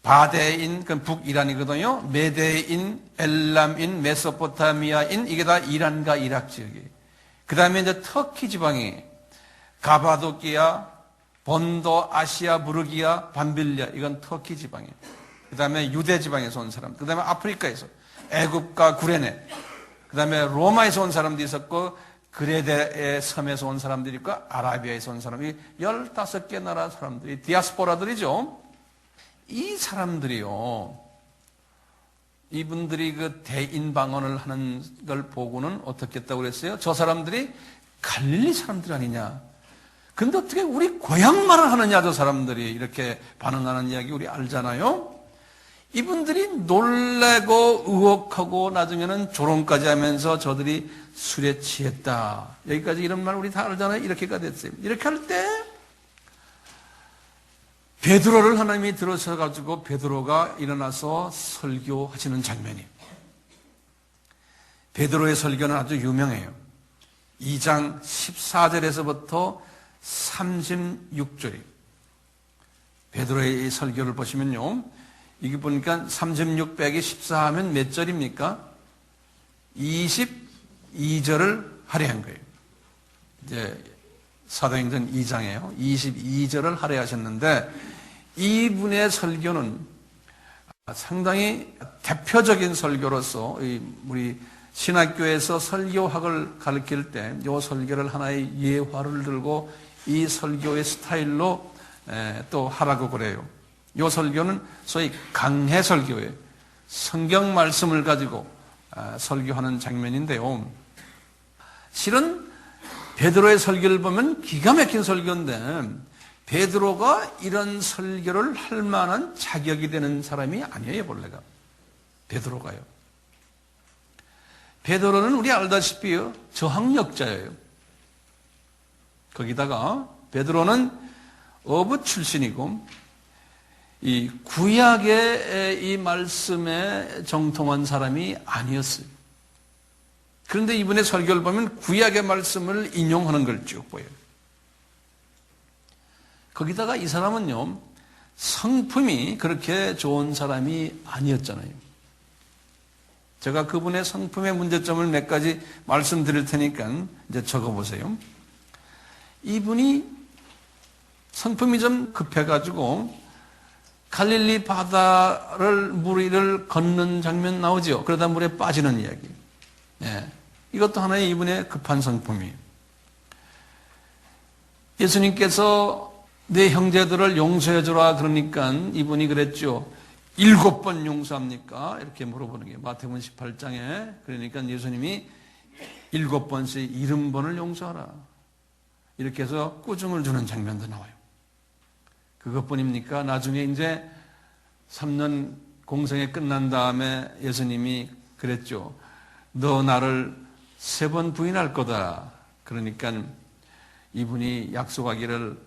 바데인, 그 북이란이거든요. 메데인, 엘람인, 메소포타미아인, 이게 다 이란과 이락 지역이에요. 그 다음에 이제 터키 지방이 가바도키아, 본도, 아시아, 부르기아, 밤빌리아, 이건 터키 지방이에요. 그 다음에 유대 지방에서 온 사람, 그 다음에 아프리카에서, 애굽과 구레네, 그 다음에 로마에서 온 사람도 있었고, 그레데의 섬에서 온 사람들이 있고, 아라비아에서 온 사람이 15개 나라 사람들이, 디아스포라들이죠. 이 사람들이요, 이분들이 그 대인방언을 하는 걸 보고는 어떻게 했다고 그랬어요? 저 사람들이 갈릴리 사람들 아니냐. 근데 어떻게 우리 고향 말을 하느냐, 저 사람들이. 이렇게 반응하는 이야기 우리 알잖아요? 이분들이 놀래고 의혹하고 나중에는 조롱까지 하면서 저들이 술에 취했다. 여기까지 이런 말 우리 다 알잖아요? 이렇게가 됐어요. 이렇게 할 때 베드로를 하나님이 들어서가지고 베드로가 일어나서 설교하시는 장면이. 베드로의 설교는 아주 유명해요. 2장 14절에서부터 36절이. 베드로의 설교를 보시면요. 이게 보니까 36 빼기 14 하면 몇 절입니까? 22절을 할애한 거예요. 이제 사도행전 2장이에요. 22절을 할애하셨는데 이분의 설교는 상당히 대표적인 설교로서 우리 신학교에서 설교학을 가르칠 때 이 설교를 하나의 예화를 들고 이 설교의 스타일로 또 하라고 그래요. 이 설교는 소위 강해 설교예요. 성경 말씀을 가지고 설교하는 장면인데요. 실은 베드로의 설교를 보면 기가 막힌 설교인데 베드로가 이런 설교를 할 만한 자격이 되는 사람이 아니에요, 본래가. 베드로가요. 베드로는 우리 알다시피요, 저항력자예요. 거기다가 베드로는 어부 출신이고 이 구약의 이 말씀에 정통한 사람이 아니었어요. 그런데 이분의 설교를 보면 구약의 말씀을 인용하는 걸 쭉 보여요. 거기다가 이 사람은요, 성품이 그렇게 좋은 사람이 아니었잖아요. 제가 그분의 성품의 문제점을 몇 가지 말씀드릴 테니까 이제 적어보세요. 이분이 성품이 좀 급해가지고 갈릴리 바다를 무리를 걷는 장면 나오죠. 그러다 물에 빠지는 이야기. 예. 이것도 하나의 이분의 급한 성품이에요. 예수님께서 내 형제들을 용서해주라 그러니까 이분이 그랬죠. 7번 용서합니까? 이렇게 물어보는 게 마태복음 18장에. 그러니까 예수님이 7번씩 70번을 용서하라. 이렇게 해서 꾸중을 주는 장면도 나와요. 그것뿐입니까? 나중에 이제 3년 공생애 끝난 다음에 예수님이 그랬죠. 너 나를 3번 부인할 거다. 그러니까 이분이 약속하기를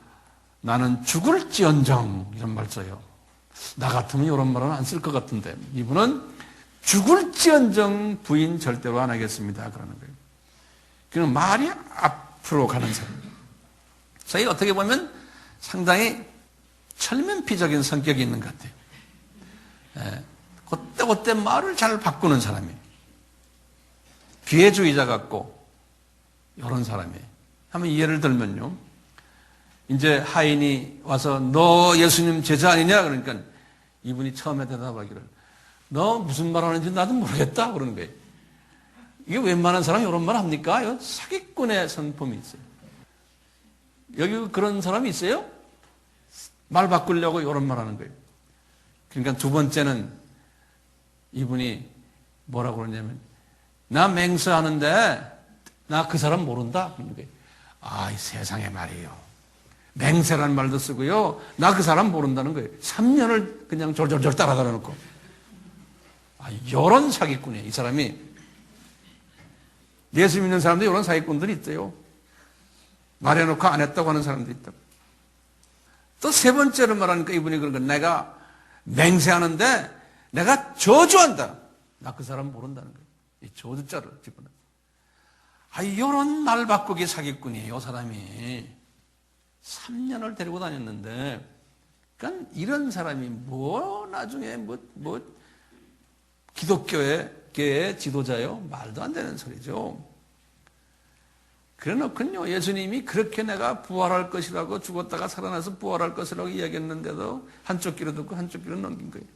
나는 죽을지언정 이런 말 써요. 나 같으면 이런 말은 안 쓸 것 같은데 이분은 죽을지언정 부인 절대로 안 하겠습니다. 그러는 거예요. 그는 말이 앞으로 가는 사람. 저희 어떻게 보면 상당히 철면피적인 성격이 있는 것 같아요. 그때 말을 잘 바꾸는 사람이에요. 기회주의자 같고 이런 사람이에요. 한번 예를 들면요. 이제 하인이 와서 너 예수님 제자 아니냐? 그러니까 이분이 처음에 대답하기를 너 무슨 말 하는지 나도 모르겠다 그러는 거예요. 이게 웬만한 사람이 이런 말 합니까? 사기꾼의 성품이 있어요. 여기 그런 사람이 있어요? 말 바꾸려고 이런 말 하는 거예요. 그러니까 두 번째는 이분이 뭐라고 그러냐면 나 맹세하는데 나 그 사람 모른다. 그러는 거예요. 아, 이 세상에 말이에요. 맹세라는 말도 쓰고요. 나 그 사람 모른다는 거예요. 3년을 그냥 졸졸졸 따라다녀 놓고. 아, 이런 사기꾼이에요. 이 사람이. 예수 믿는 사람도 이런 사기꾼들이 있대요. 말해놓고 안 했다고 하는 사람도 있다고. 또 세 번째로 말하니까 이분이 그런 건 내가 맹세하는데 내가 저주한다. 나 그 사람 모른다는 거예요. 이 저주자를 집어넣어. 아, 이런 말 바꾸기 사기꾼이에요, 이 사람이. 3년을 데리고 다녔는데, 그러니까 이런 사람이 나중에 기독교의 지도자요? 말도 안 되는 소리죠. 그래 놓고요, 예수님이 그렇게 내가 부활할 것이라고 죽었다가 살아나서 부활할 것이라고 이야기했는데도 한쪽 귀로 듣고 한쪽 귀로 넘긴 거예요.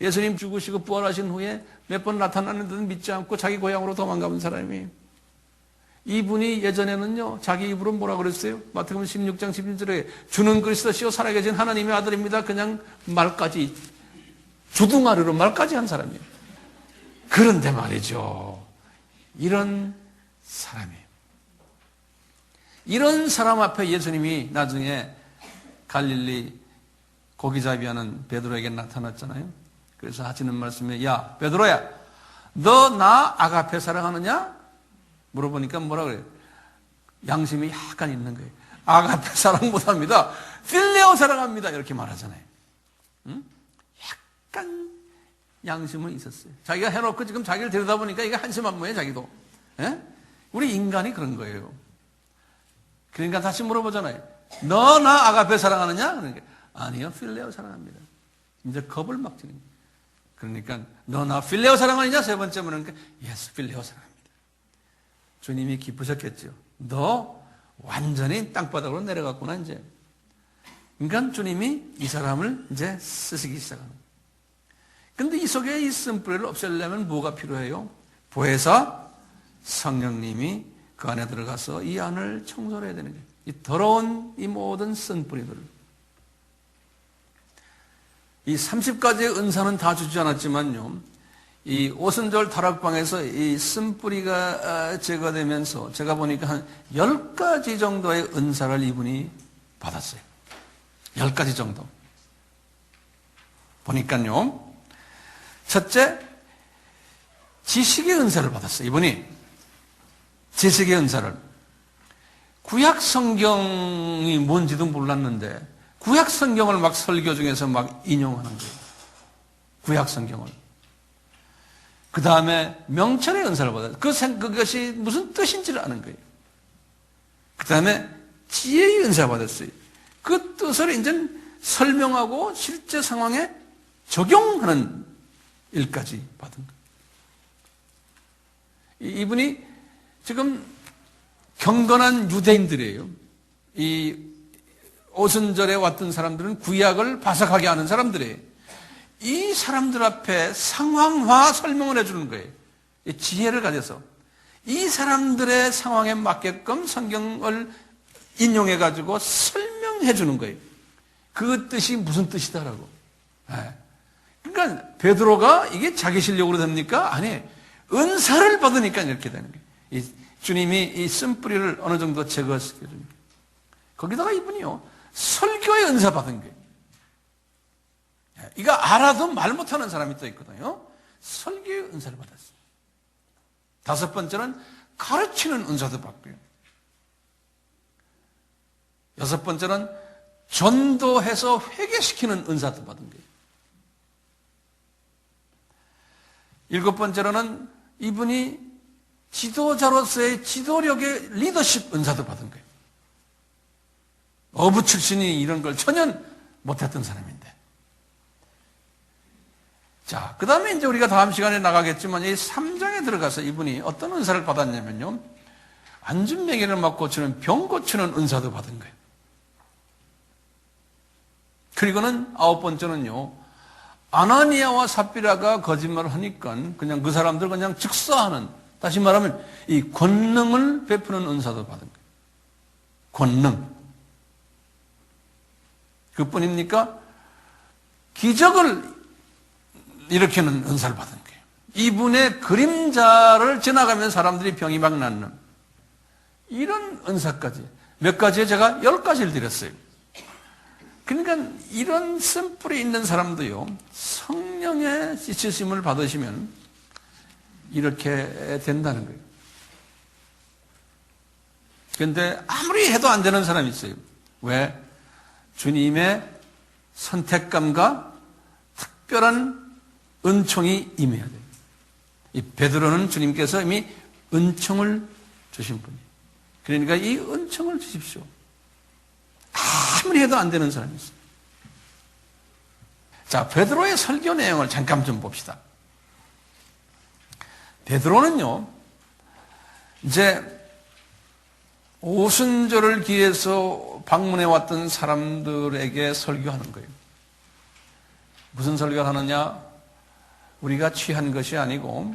예수님 죽으시고 부활하신 후에 몇 번 나타났는데도 믿지 않고 자기 고향으로 도망가본 사람이 이분이 예전에는요 자기 입으로 뭐라 그랬어요? 마태복음 16장 11절에 주는 그리스도시요 살아계신 하나님의 아들입니다. 그냥 말까지 주둥아리로 말까지 한 사람이에요. 그런데 말이죠, 이런 사람이에요. 이런 사람 앞에 예수님이 나중에 갈릴리 고기잡이하는 베드로에게 나타났잖아요. 그래서 하시는 말씀이 야 베드로야, 너 나 아가페 사랑하느냐? 물어보니까 뭐라 그래요? 양심이 약간 있는 거예요. 아가페 사랑 못합니다. 필레오 사랑합니다. 이렇게 말하잖아요. 응? 약간 양심은 있었어요. 자기가 해놓고 지금 자기를 들여다보니까 이게 한심한 모양이에요, 자기도. 예? 우리 인간이 그런 거예요. 그러니까 다시 물어보잖아요. 너 나 아가페 사랑하느냐? 그러니까 아니요, 필레오 사랑합니다. 이제 겁을 막 주는 거예요. 그러니까 너 나 필레오 사랑하느냐? 세 번째 물으니까 예스, 필레오 사랑합니다. 주님이 기쁘셨겠죠. 너 완전히 땅바닥으로 내려갔구나 이제. 그러니까 주님이 이 사람을 이제 쓰시기 시작합니다. 그런데 이 속에 이 쓴뿌리를 없애려면 뭐가 필요해요? 보혜사 성령님이 그 안에 들어가서 이 안을 청소를 해야 되는 거예요. 이 더러운 이 모든 쓴뿌리들을. 이 30가지의 은사는 다 주지 않았지만요, 이 오순절 다락방에서 이 쓴뿌리가 제거되면서 제가 보니까 한 10가지 정도의 은사를 이분이 받았어요. 10가지 정도. 보니까요, 첫째, 지식의 은사를 받았어요. 이분이 지식의 은사를. 구약 성경이 뭔지도 몰랐는데 구약 성경을 막 설교 중에서 막 인용하는 거예요. 구약 성경을. 그 다음에 명철의 은사를 받았어요. 그것이 무슨 뜻인지를 아는 거예요. 그 다음에 지혜의 은사를 받았어요. 그 뜻을 이제 설명하고 실제 상황에 적용하는 일까지 받은 거예요. 이분이 지금 경건한 유대인들이에요. 이 오순절에 왔던 사람들은 구약을 바삭하게 하는 사람들이에요. 이 사람들 앞에 상황화 설명을 해주는 거예요. 지혜를 가져서 이 사람들의 상황에 맞게끔 성경을 인용해가지고 설명해 주는 거예요. 그 뜻이 무슨 뜻이다라고. 그러니까 베드로가 이게 자기 실력으로 됩니까? 아니, 은사를 받으니까 이렇게 되는 거예요. 주님이 이 쓴뿌리를 어느 정도 제거시켜 줍니다. 거기다가 이분이요 설교의 은사 받은 거예요. 이거 알아도 말 못하는 사람이 또 있거든요. 설교의 은사를 받았어요. 다섯 번째는 가르치는 은사도 받고요. 여섯 번째는 전도해서 회개시키는 은사도 받은 거예요. 일곱 번째로는 이분이 지도자로서의 지도력의 리더십 은사도 받은 거예요. 어부 출신이 이런 걸 전혀 못했던 사람인데. 자, 그 다음에 이제 우리가 다음 시간에 나가겠지만 이 3장에 들어가서 이분이 어떤 은사를 받았냐면요. 안진뱅이를 막 고치는 병 고치는 은사도 받은 거예요. 그리고는 아홉 번째는요. 아나니아와 삽비라가 거짓말을 하니까 그냥 그 사람들 그냥 즉사하는, 다시 말하면 이 권능을 베푸는 은사도 받은 거예요. 권능. 그뿐입니까? 기적을 일으키는 은사를 받은 거예요. 이분의 그림자를 지나가면 사람들이 병이 막 낫는 이런 은사까지, 몇 가지에 제가 10가지를 드렸어요. 그러니까 이런 샘플이 있는 사람도요, 성령의 지치심을 받으시면 이렇게 된다는 거예요. 그런데 아무리 해도 안 되는 사람이 있어요. 왜? 주님의 선택감과 특별한 은총이 임해야 돼요. 이 베드로는 주님께서 이미 은총을 주신 분이에요. 그러니까 이 은총을 주십시오. 아무리 해도 안 되는 사람이 있어요. 자, 베드로의 설교 내용을 잠깐 좀 봅시다. 베드로는요, 이제 오순절을 기해서 방문해 왔던 사람들에게 설교하는 거예요. 무슨 설교를 하느냐? 우리가 취한 것이 아니고,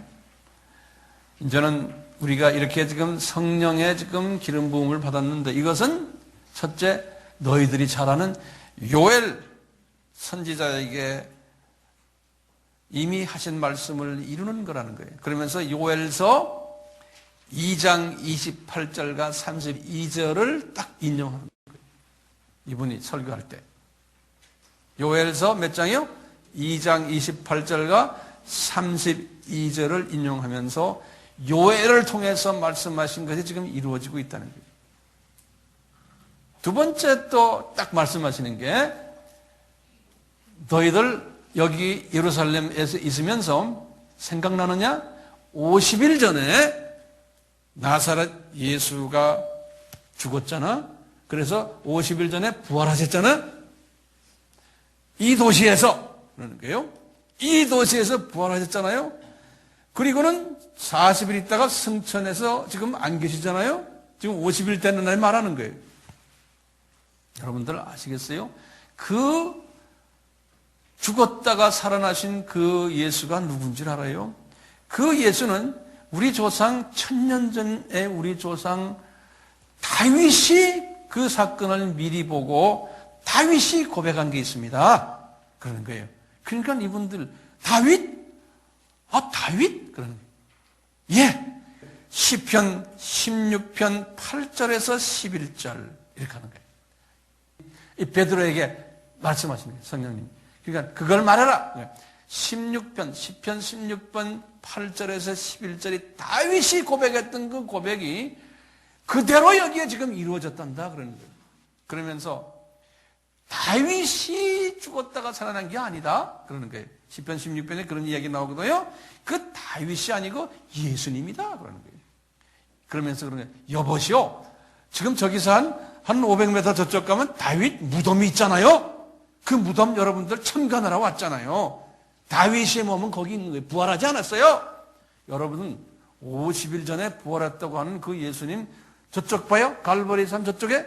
이제는 우리가 이렇게 지금 성령의 지금 기름 부음을 받았는데, 이것은 첫째, 너희들이 잘 아는 요엘 선지자에게 이미 하신 말씀을 이루는 거라는 거예요. 그러면서 요엘서 2장 28절과 32절을 딱 인용하는 거예요. 이분이 설교할 때. 요엘서 몇 장이요? 2장 28절과 32절을 인용하면서 요엘을 통해서 말씀하신 것이 지금 이루어지고 있다는 거예요. 두 번째 또 딱 말씀하시는 게, 너희들 여기 예루살렘에서 있으면서 생각나느냐? 50일 전에 나사렛 예수가 죽었잖아. 그래서 50일 전에 부활하셨잖아. 이 도시에서, 그러는 거예요. 이 도시에서 부활하셨잖아요. 그리고는 40일 있다가 승천해서 지금 안 계시잖아요. 지금 50일 되는 날 말하는 거예요. 여러분들 아시겠어요? 그 죽었다가 살아나신 그 예수가 누군지 알아요? 그 예수는 우리 조상 1000년 전에 우리 조상 다윗이 그 사건을 미리 보고 다윗이 고백한 게 있습니다. 그러는 거예요. 그러니까 이분들 다윗? 아, 다윗? 그러는 거예요. 예. 시편 16편 8절에서 11절 이렇게 하는 거예요. 이 베드로에게 말씀하시는 거예요. 성령님. 그러니까 그걸 말해라. 16편, 시편 16편 8절에서 11절이 다윗이 고백했던 그 고백이 그대로 여기에 지금 이루어졌단다 그러는 거예요. 그러면서 다윗이 죽었다가 살아난 게 아니다 그러는 거예요. 시편 16편에 그런 이야기 나오거든요. 그 다윗이 아니고 예수님이다 그러는 거예요. 그러면서 그러는 거예요. 여보시오, 지금 저기서 한 500m 저쪽 가면 다윗 무덤이 있잖아요. 그 무덤 여러분들 참관하러 왔잖아요. 다윗의 몸은 거기 있는 거예요. 부활하지 않았어요. 여러분은 50일 전에 부활했다고 하는 그 예수님 저쪽 봐요. 갈보리 산 저쪽에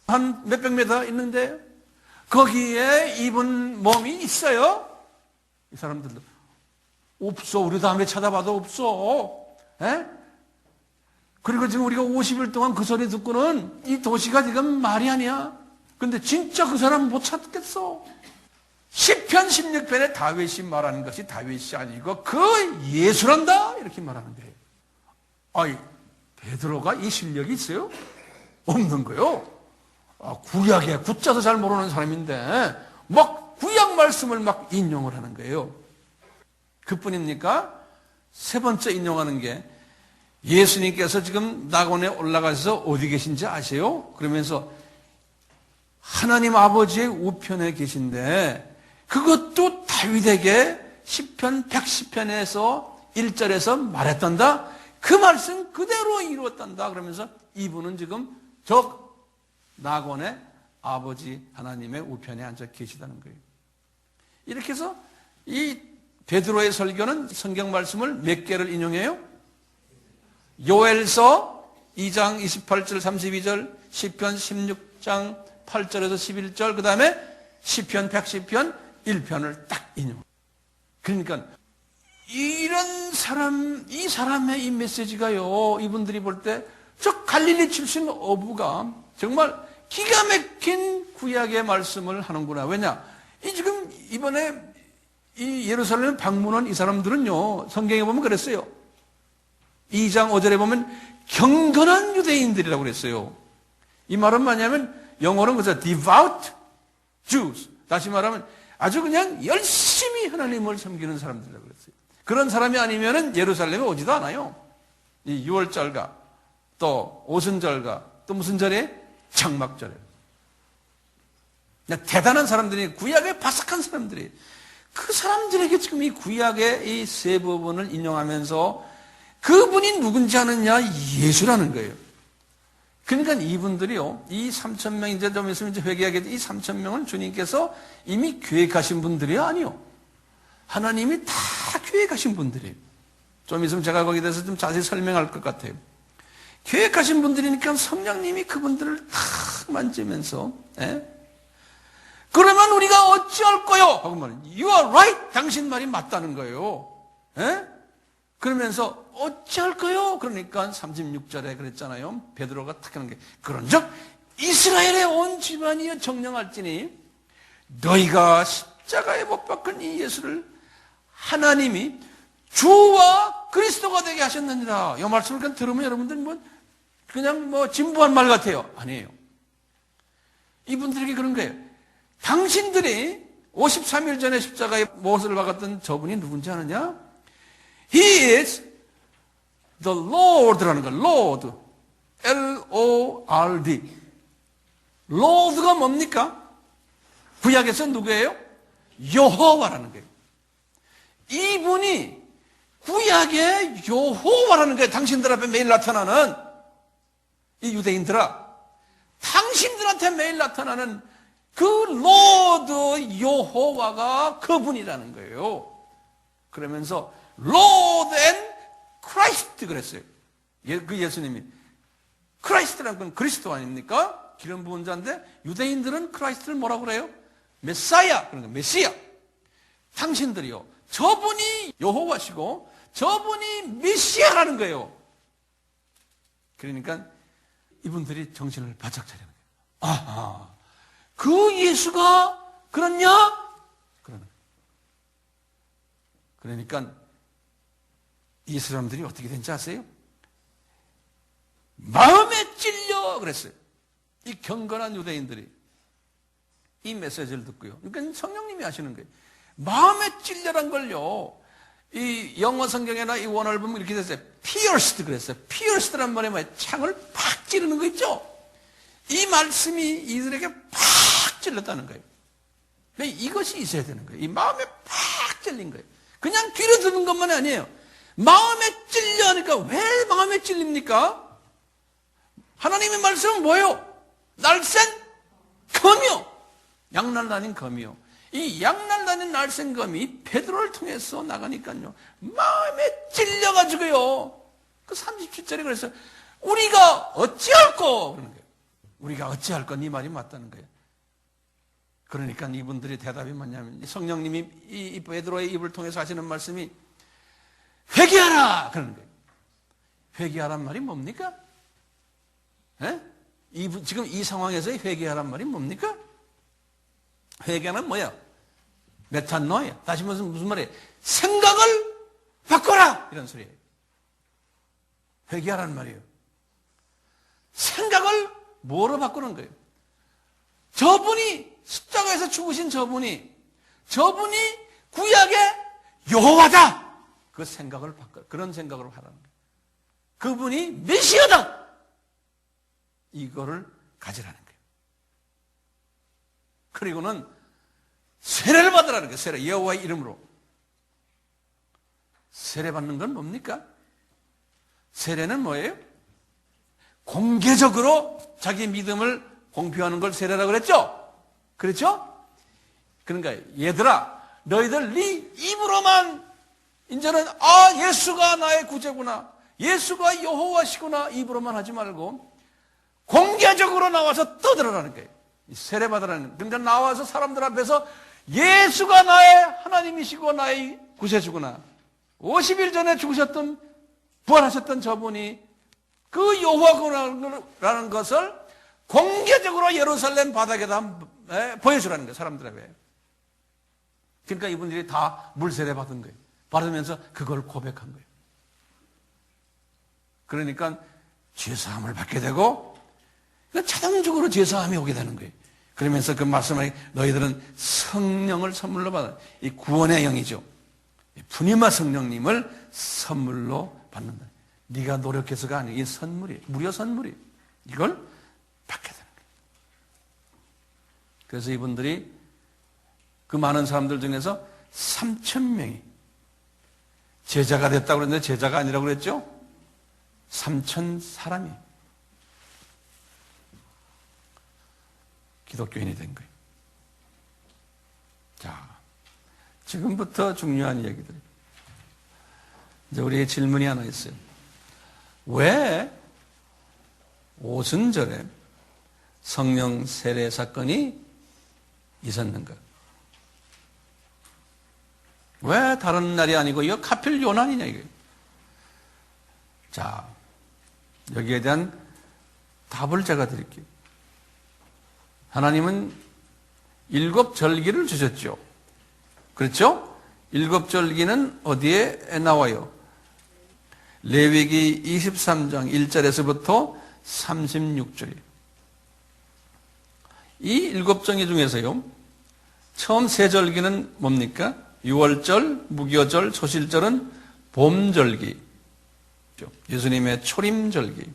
한 몇백 미터 있는데요. 거기에 입은 몸이 있어요. 이 사람들도 없어. 우리 다음에 찾아봐도 없어. 에? 그리고 지금 우리가 50일 동안 그 소리 듣고는 이 도시가 지금 말이 아니야. 근데 진짜 그 사람 못 찾겠어. 시편 16편에 다윗이 말하는 것이 다윗이 아니고 그 예수란다 이렇게 말하는 거예요. 아이, 베드로가 이 실력이 있어요? 없는 거요. 구약에 굿자도 잘 모르는 사람인데 막 구약 말씀을 막 인용을 하는 거예요. 그뿐입니까? 세 번째 인용하는 게 예수님께서 지금 낙원에 올라가셔서 어디 계신지 아세요? 그러면서 하나님 아버지의 우편에 계신데 그것도 다윗에게 시편 110편에서 1절에서 말했단다. 그 말씀 그대로 이루었단다. 그러면서 이분은 지금 저 낙원에 아버지 하나님의 우편에 앉아 계시다는 거예요. 이렇게 해서 이 베드로의 설교는 성경 말씀을 몇 개를 인용해요? 요엘서 2장 28절 32절, 시편 16장 8절에서 11절, 그 다음에 시편 110편 1편을 딱 인용. 그러니까 이런 사람, 이 사람의 이 메시지가요, 이분들이 볼 때 저 갈릴리 출신 어부가 정말 기가 막힌 구약의 말씀을 하는구나. 왜냐? 이 지금 이번에 이 예루살렘 방문한 이 사람들은요, 성경에 보면 그랬어요. 2장 5절에 보면 경건한 유대인들이라고 그랬어요. 이 말은 뭐냐면 영어로는 그래서 devout Jews. 다시 말하면 아주 그냥 열심히 하나님을 섬기는 사람들이라고 그랬어요. 그런 사람이 아니면은 예루살렘에 오지도 않아요. 이 6월절과 또 오순절과 또 무슨 절에? 장막절에. 대단한 사람들이, 구약의 바삭한 사람들이, 그 사람들에게 지금 이 구약의 이 세 부분을 인용하면서 그분이 누군지 아느냐? 예수라는 거예요. 그러니까 이분들이요, 이 3,000명, 이제 좀 있으면 이제 회개하겠지, 이 3,000명은 주님께서 이미 계획하신 분들이 아니요. 하나님이 다 계획하신 분들이에요. 좀 있으면 제가 거기에 대해서 좀 자세히 설명할 것 같아요. 계획하신 분들이니까 성령님이 그분들을 다 만지면서, 그러면 우리가 어찌할 거요? 하고 말해요. You are right. 당신 말이 맞다는 거예요. 그러면서 어찌할 거요? 그러니까 36절에 그랬잖아요. 베드로가 탁 하는 게, 그런즉 이스라엘의 온 집안이여 정령할지니 너희가 십자가에 못 박은 이 예수를 하나님이 주와 그리스도가 되게 하셨느니라. 이 말씀을 그냥 들으면 여러분들 그냥 진부한 말 같아요. 아니에요. 이분들에게 그런 거예요. 당신들이 53일 전에 십자가에 못을 박았던 저분이 누군지 아느냐? He is the Lord라는 거예요. Lord. L-O-R-D. Lord가 뭡니까? 구약에서 누구예요? 여호와라는 거예요. 이분이 구약의 여호와라는 거예요. 당신들 앞에 매일 나타나는 이 유대인들아, 당신들한테 매일 나타나는 그 로드 여호와가 그분이라는 거예요. 그러면서 Lord and Christ 그랬어요. 그 예수님이 크라이스트라는 건 그리스도 아닙니까? 기름 부은 자인데 유대인들은 크라이스트를 뭐라고 그래요? 메사야, 그러니까 메시아. 당신들이요, 저분이 여호와시고 저분이 메시아라는 거예요. 그러니까 이분들이 정신을 바짝 차리는 거예요. 아하, 그 예수가 그렇냐? 그러는 거예요. 그러니까 이 사람들이 어떻게 된지 아세요? 마음에 찔려 그랬어요. 이 경건한 유대인들이 이 메시지를 듣고요. 그러니까 성령님이 하시는 거예요. 마음에 찔려란 걸요, 이 영어 성경이나 이 원어를 보면 이렇게 됐어요. pierced 그랬어요. pierced란 말이 뭐예요? 창을 팍 찌르는 거 있죠? 이 말씀이 이들에게 팍 찔렀다는 거예요. 이것이 있어야 되는 거예요. 이 마음에 팍 찔린 거예요. 그냥 귀로 듣는 것만이 아니에요. 마음에 찔려 하니까 왜 마음에 찔립니까? 하나님의 말씀은 뭐예요? 날쌘 검이요. 양날 다닌 검이요. 이 양날 다닌 날쌘 검이 베드로를 통해서 나가니까요, 마음에 찔려가지고요, 그 37절에 그래서 우리가 어찌할꼬? 그러는 거예요. 우리가 어찌할꼬? 네 말이 맞다는 거예요. 그러니까 이분들의 대답이 뭐냐면, 성령님이 이 베드로의 입을 통해서 하시는 말씀이 회개하라! 그러는 거예요. 회개하란 말이 뭡니까? 지금 이 상황에서의 회개하란 말이 뭡니까? 회개는 뭐야? 메타노야. 다시 무슨 말이에요? 생각을 바꿔라! 이런 소리예요. 회개하라는 말이에요. 생각을 뭐로 바꾸는 거예요? 저분이, 십자가에서 죽으신 저분이 저분이 구약의 여호와다. 그 생각을 바꿔. 그런 생각을 하라는 거예요. 그분이 메시아다. 이거를 가지라는 거예요. 그리고는 세례를 받으라는 거예요. 세례. 여호와의 이름으로. 세례 받는 건 뭡니까? 세례는 뭐예요? 공개적으로 자기 믿음을 공표하는 걸 세례라고 그랬죠? 그렇죠? 그러니까 얘들아, 너희들 네 입으로만 이제는 예수가 나의 구제구나, 예수가 여호와시구나 입으로만 하지 말고 공개적으로 나와서 떠들어라는 거예요. 세례 받으라는. 그러니까 나와서 사람들 앞에서 예수가 나의 하나님이시고 나의 구세주구나, 50일 전에 죽으셨던 부활하셨던 저분이 그 여호와구나라는 것을 공개적으로 예루살렘 바닥에다 보여주라는 거예요, 사람들 앞에. 그러니까 이분들이 다 물세례 받은 거예요. 받으면서 그걸 고백한 거예요. 그러니까 죄사함을 받게 되고 자동적으로 죄사함이 오게 되는 거예요. 그러면서 그 말씀을 너희들은 성령을 선물로 받아. 이 구원의 영이죠. 푸니마 성령님을 선물로 받는다. 네가 노력해서가 아니고 이 선물이, 무료 선물이. 이걸 받게 되는 거예요. 그래서 이분들이 그 많은 사람들 중에서 3,000명이 제자가 됐다고 그랬는데 제자가 아니라고 그랬죠? 3,000사람이 기독교인이 된 거예요. 자, 지금부터 중요한 얘기들. 이제 우리의 질문이 하나 있어요. 왜 오순절에 성령 세례 사건이 있었는가? 왜 다른 날이 아니고 이거 하필 요난이냐 이게. 자, 여기에 대한 답을 제가 드릴게요. 하나님은 7절기를 주셨죠. 그렇죠? 7절기는 어디에 나와요? 레위기 23장 1절에서부터 36절이에요. 이 7절기 중에서요, 처음 3절기는 뭡니까? 6월절, 무교절, 초실절은 봄절기, 예수님의 초림절기.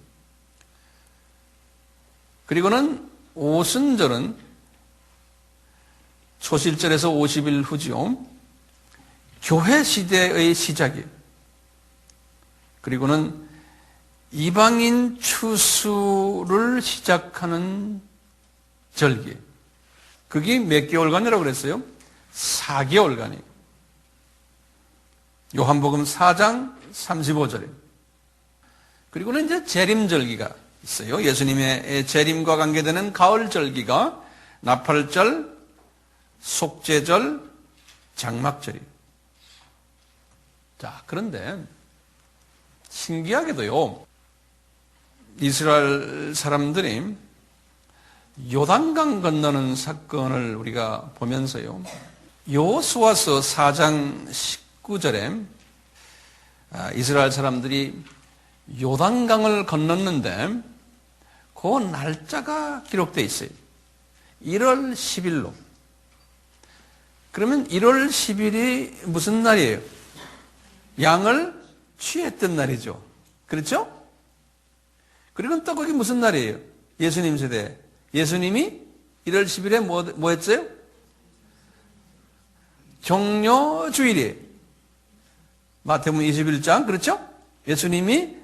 그리고는 오순절은 초실절에서 50일 후지요. 교회 시대의 시작이에요. 그리고는 이방인 추수를 시작하는 절기. 그게 몇 개월간이라고 그랬어요? 4개월간이에요. 요한복음 4장 35절이에요. 그리고는 이제 재림절기가 있어요. 예수님의 재림과 관계되는 가을절기가 나팔절, 속죄절, 장막절이에요. 자, 그런데 신기하게도요, 이스라엘 사람들이 요단강 건너는 사건을 우리가 보면서요, 여호수아서 4장 19절에 이스라엘 사람들이 요단강을 건넜는데 그 날짜가 기록되어 있어요. 1월 10일로. 그러면 1월 10일이 무슨 날이에요? 양을 취했던 날이죠. 그렇죠? 그리고 또 거기 무슨 날이에요? 예수님 세대. 예수님이 1월 10일에 뭐 했어요? 종료주일이에요. 마태복음 21장, 그렇죠? 예수님이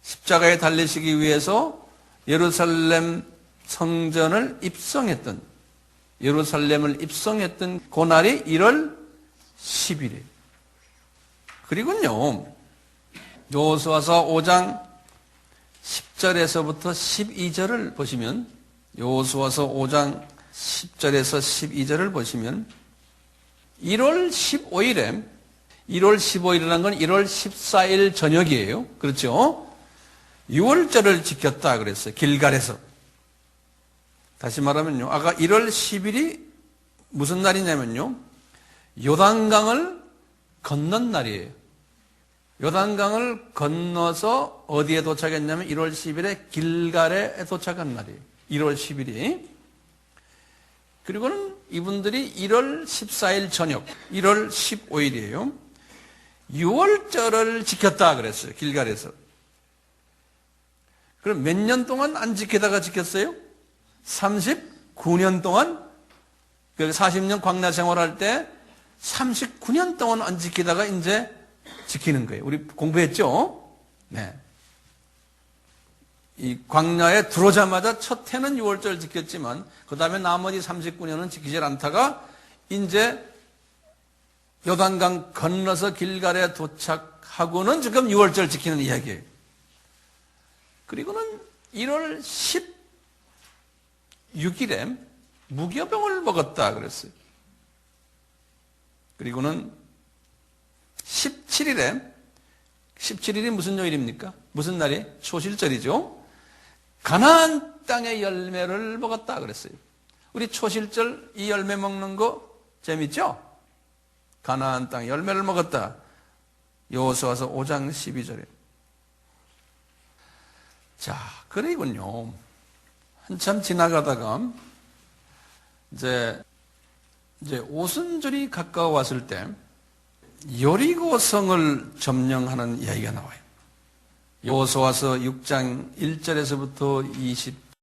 십자가에 달리시기 위해서 예루살렘 성전을 입성했던, 예루살렘을 입성했던 그 날이 1월 10일이에요. 그리고요, 여호수아서 5장 10절에서부터 12절을 보시면, 여호수아서 5장 10절에서 12절을 보시면 1월 15일에 1월 15일이라는 건 1월 14일 저녁이에요. 그렇죠? 6월절을 지켰다 그랬어요. 길갈에서. 다시 말하면요, 아까 1월 10일이 무슨 날이냐면요, 요단강을 건넌 날이에요. 요단강을 건너서 어디에 도착했냐면 1월 10일에 길갈에 도착한 날이에요. 1월 10일이. 그리고는 이분들이 1월 14일 저녁, 1월 15일이에요. 6월절을 지켰다 그랬어요. 길갈에서. 그럼 몇 년 동안 안 지키다가 지켰어요? 39년 동안, 40년 광야 생활할 때 39년 동안 안 지키다가 이제 지키는 거예요. 우리 공부했죠? 네. 이 광야에 들어오자마자 첫 해는 6월절 지켰지만 그 다음에 나머지 39년은 지키질 않다가 이제 요단강 건너서 길갈에 도착하고는 지금 6월절 지키는 이야기예요. 그리고는 1월 16일에 무교병을 먹었다 그랬어요. 그리고는 17일이 무슨 요일입니까? 무슨 날이? 초실절이죠. 가나안 땅의 열매를 먹었다 그랬어요. 우리 초실절 이 열매 먹는 거 재밌죠? 가나안 땅 열매를 먹었다. 여호수아서 5장 12절에. 자, 그리군요. 한참 지나가다가 이제 오순절이 가까워왔을 때 여리고성을 점령하는 이야기가 나와요. 여호수아서 6장 1절에서부터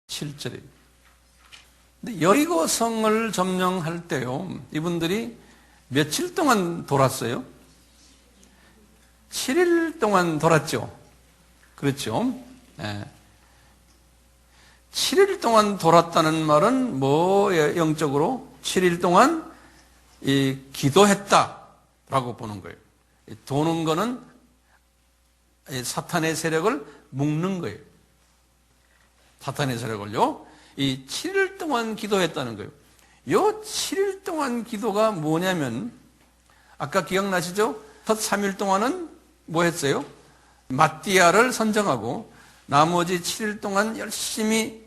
27절이에요. 근데 여리고성을 점령할 때요, 이분들이 며칠 동안 돌았어요? 7일 동안 돌았죠. 그렇죠? 네. 7일 동안 돌았다는 말은 뭐예요? 영적으로 7일 동안 기도했다라고 보는 거예요. 도는 거는 사탄의 세력을 묶는 거예요. 사탄의 세력을요. 이 7일 동안 기도했다는 거예요. 요 7일 동안 기도가 뭐냐면 아까 기억나시죠? 첫 3일 동안은 뭐 했어요? 마띠아를 선정하고 나머지 7일 동안 열심히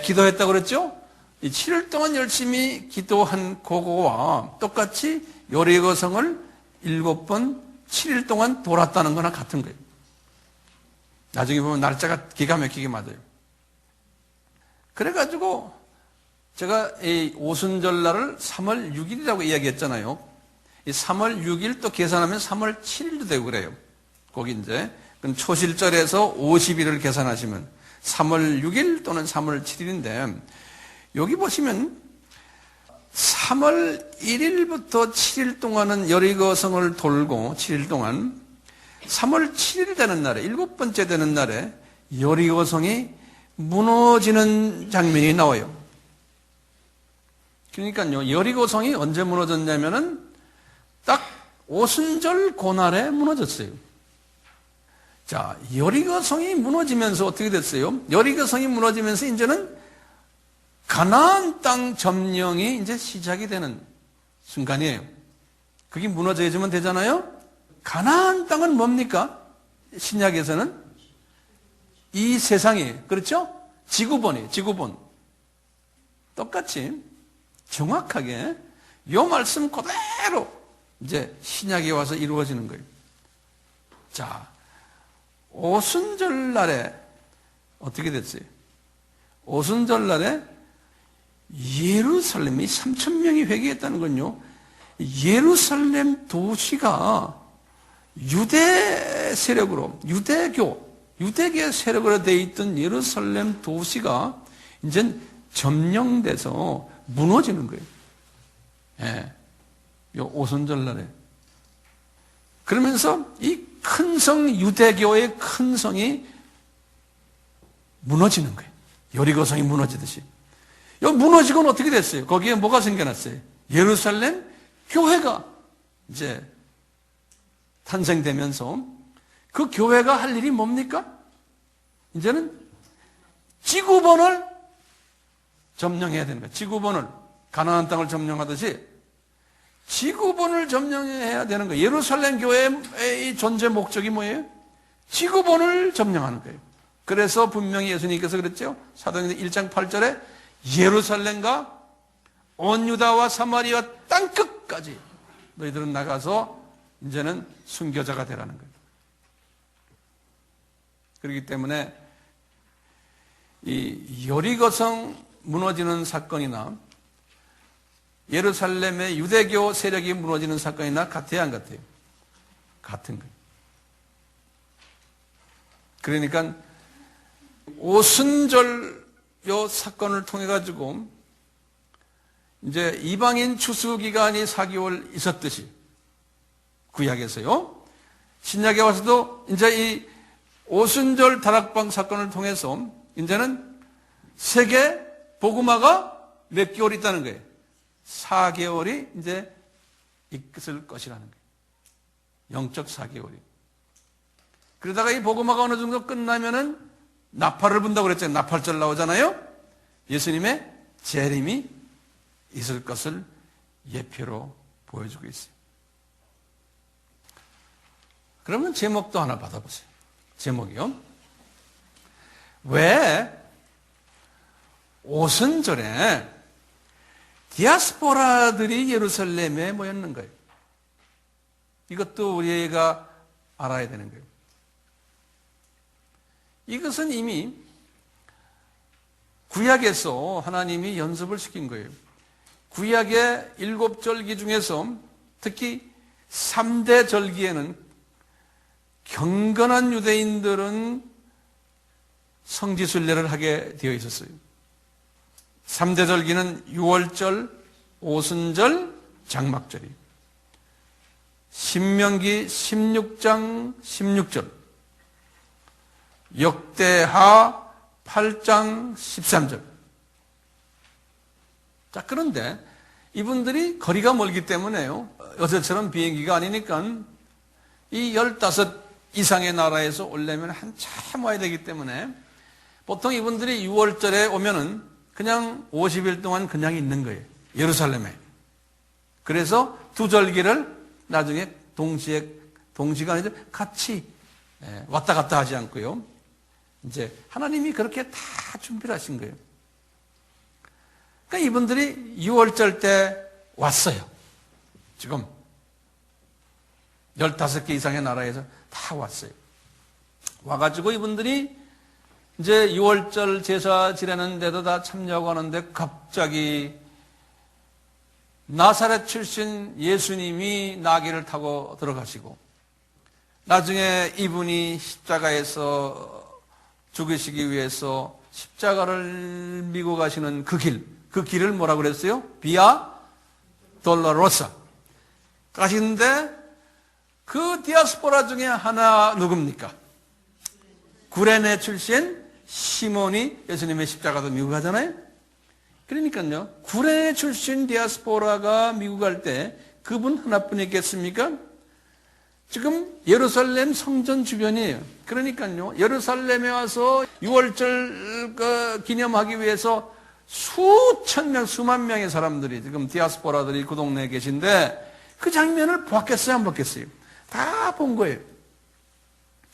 기도했다고 그랬죠? 이 7일 동안 열심히 기도한 그거와 똑같이 여리고성을 7번 7일 동안 돌았다는 거나 같은 거예요. 나중에 보면 날짜가 기가 막히게 맞아요. 그래가지고 제가 이 오순절 날을 3월 6일이라고 이야기했잖아요. 이 3월 6일 또 계산하면 3월 7일도 되고 그래요. 거기 이제 초실절에서 50일을 계산하시면 3월 6일 또는 3월 7일인데 여기 보시면 3월 1일부터 7일 동안은 여리고성을 돌고 7일 동안 3월 7일 되는 날에 7번째 되는 날에 여리고성이 무너지는 장면이 나와요. 그러니까요, 여리고성이 언제 무너졌냐면은 딱 오순절 그날에 무너졌어요. 자, 여리고성이 무너지면서 어떻게 됐어요? 여리고성이 무너지면서 이제는 가나안 땅 점령이 이제 시작이 되는 순간이에요. 그게 무너져야지만 되잖아요? 가나안 땅은 뭡니까? 신약에서는 이 세상이, 그렇죠? 지구본이에요, 지구본. 똑같이 정확하게 요 말씀 그대로 이제 신약에 와서 이루어지는 거예요. 자, 오순절 날에 어떻게 됐어요? 오순절 날에 예루살렘이 3,000명이 회개했다는 건요, 예루살렘 도시가 유대 세력으로, 유대계 세력으로 되어 있던 예루살렘 도시가 이제 점령돼서 무너지는 거예요. 예. 요 오순절 날에. 그러면서 이 큰 성, 유대교의 큰 성이 무너지는 거예요. 여리고성이 무너지듯이. 요 무너지고는 어떻게 됐어요? 거기에 뭐가 생겨났어요? 예루살렘 교회가 이제 탄생되면서 그 교회가 할 일이 뭡니까? 이제는 지구본을 점령해야 되는 거예요. 지구본을, 가나안 땅을 점령하듯이 지구본을 점령해야 되는 거예요. 예루살렘 교회의 존재 목적이 뭐예요? 지구본을 점령하는 거예요. 그래서 분명히 예수님께서 그랬죠. 사도행전 1장 8절에 예루살렘과 온 유다와 사마리아 땅끝까지 너희들은 나가서 이제는 순교자가 되라는 거예요. 그렇기 때문에 이 여리고성 무너지는 사건이나 예루살렘의 유대교 세력이 무너지는 사건이나 같아야 안 같아요? 같은 거예요. 그러니까 오순절 요 사건을 통해 가지고 이제 이방인 추수 기간이 4개월 있었듯이 구약에서요. 신약에 와서도 이제 이 오순절 다락방 사건을 통해서 이제는 세계 복음화가 몇 개월 있다는 거예요. 4개월이 이제 있을 것이라는 거예요. 영적 4개월이. 그러다가 이 복음화가 어느 정도 끝나면은 나팔을 분다고 그랬잖아요. 나팔절 나오잖아요. 예수님의 재림이 있을 것을 예표로 보여주고 있어요. 그러면 제목도 하나 받아보세요. 제목이요. 왜 오순절에 디아스포라들이 예루살렘에 모였는가요? 이것도 우리가 알아야 되는 거예요. 이것은 이미 구약에서 하나님이 연습을 시킨 거예요. 구약의 7절기 중에서 특히 3대 절기에는 경건한 유대인들은 성지순례를 하게 되어 있었어요. 3대 절기는 유월절, 오순절, 장막절이. 신명기 16장 16절, 역대하 8장 13절. 자, 그런데 이분들이 거리가 멀기 때문에요. 어제처럼 비행기가 아니니까 이 15 이상의 나라에서 오려면 한참 와야 되기 때문에 보통 이분들이 6월절에 오면은 그냥 50일 동안 그냥 있는 거예요. 예루살렘에. 그래서 두 절기를 나중에 동시가 아니라 같이 왔다 갔다 하지 않고요. 이제 하나님이 그렇게 다 준비를 하신 거예요. 그러니까 이분들이 6월절 때 왔어요. 지금 15개 이상의 나라에서 다 왔어요. 와가지고 이분들이 이제 6월절 제사 지내는데도 다 참여하고 하는데 갑자기 나사렛 출신 예수님이 나귀를 타고 들어가시고 나중에 이분이 십자가에서 죽으시기 위해서 십자가를 미고 가시는 그 길을 뭐라고 그랬어요? 비아 돌로로사 가시는데 그 디아스포라 중에 하나 누굽니까? 구레네 출신 시몬이 예수님의 십자가도 미국 가잖아요. 그러니까요, 구레네 출신 디아스포라가 미국 갈 때 그분 하나뿐이겠습니까? 지금 예루살렘 성전 주변이에요. 그러니까요, 예루살렘에 와서 6월절 기념하기 위해서 수천 명, 수만 명의 사람들이 지금 디아스포라들이 그 동네에 계신데 그 장면을 보았겠어요, 안 보았겠어요? 다 본 거예요.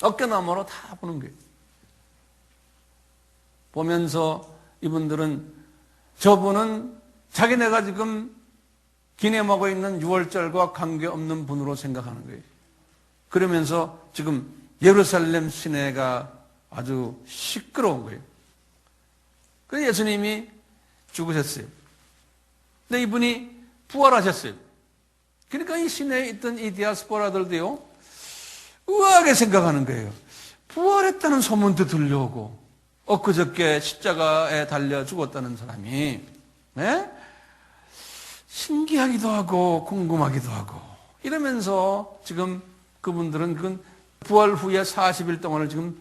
어깨너머로 다 보는 거예요. 보면서 이분들은 저분은 자기네가 지금 기념하고 있는 6월절과 관계없는 분으로 생각하는 거예요. 그러면서 지금 예루살렘 시내가 아주 시끄러운 거예요. 그래서 예수님이 죽으셨어요. 근데 이분이 부활하셨어요. 그러니까 이 시내에 있던 이 디아스포라들도요, 우아하게 생각하는 거예요. 부활했다는 소문도 들려오고, 엊그저께 십자가에 달려 죽었다는 사람이, 네? 신기하기도 하고, 궁금하기도 하고, 이러면서 지금 그분들은 그 부활 후에 40일 동안을 지금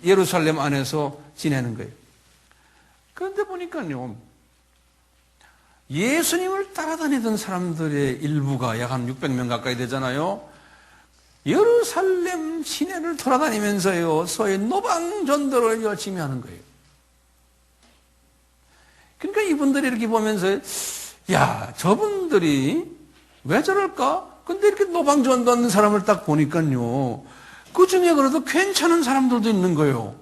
예루살렘 안에서 지내는 거예요. 그런데 보니까요, 예수님을 따라다니던 사람들의 일부가 약 한 600명 가까이 되잖아요. 예루살렘 시내를 돌아다니면서요, 소위 노방전도를 열심히 하는 거예요. 그러니까 이분들이 이렇게 보면서, 야, 저분들이 왜 저럴까? 근데 이렇게 노방전도 하는 사람을 딱 보니까요, 그 중에 그래도 괜찮은 사람들도 있는 거예요.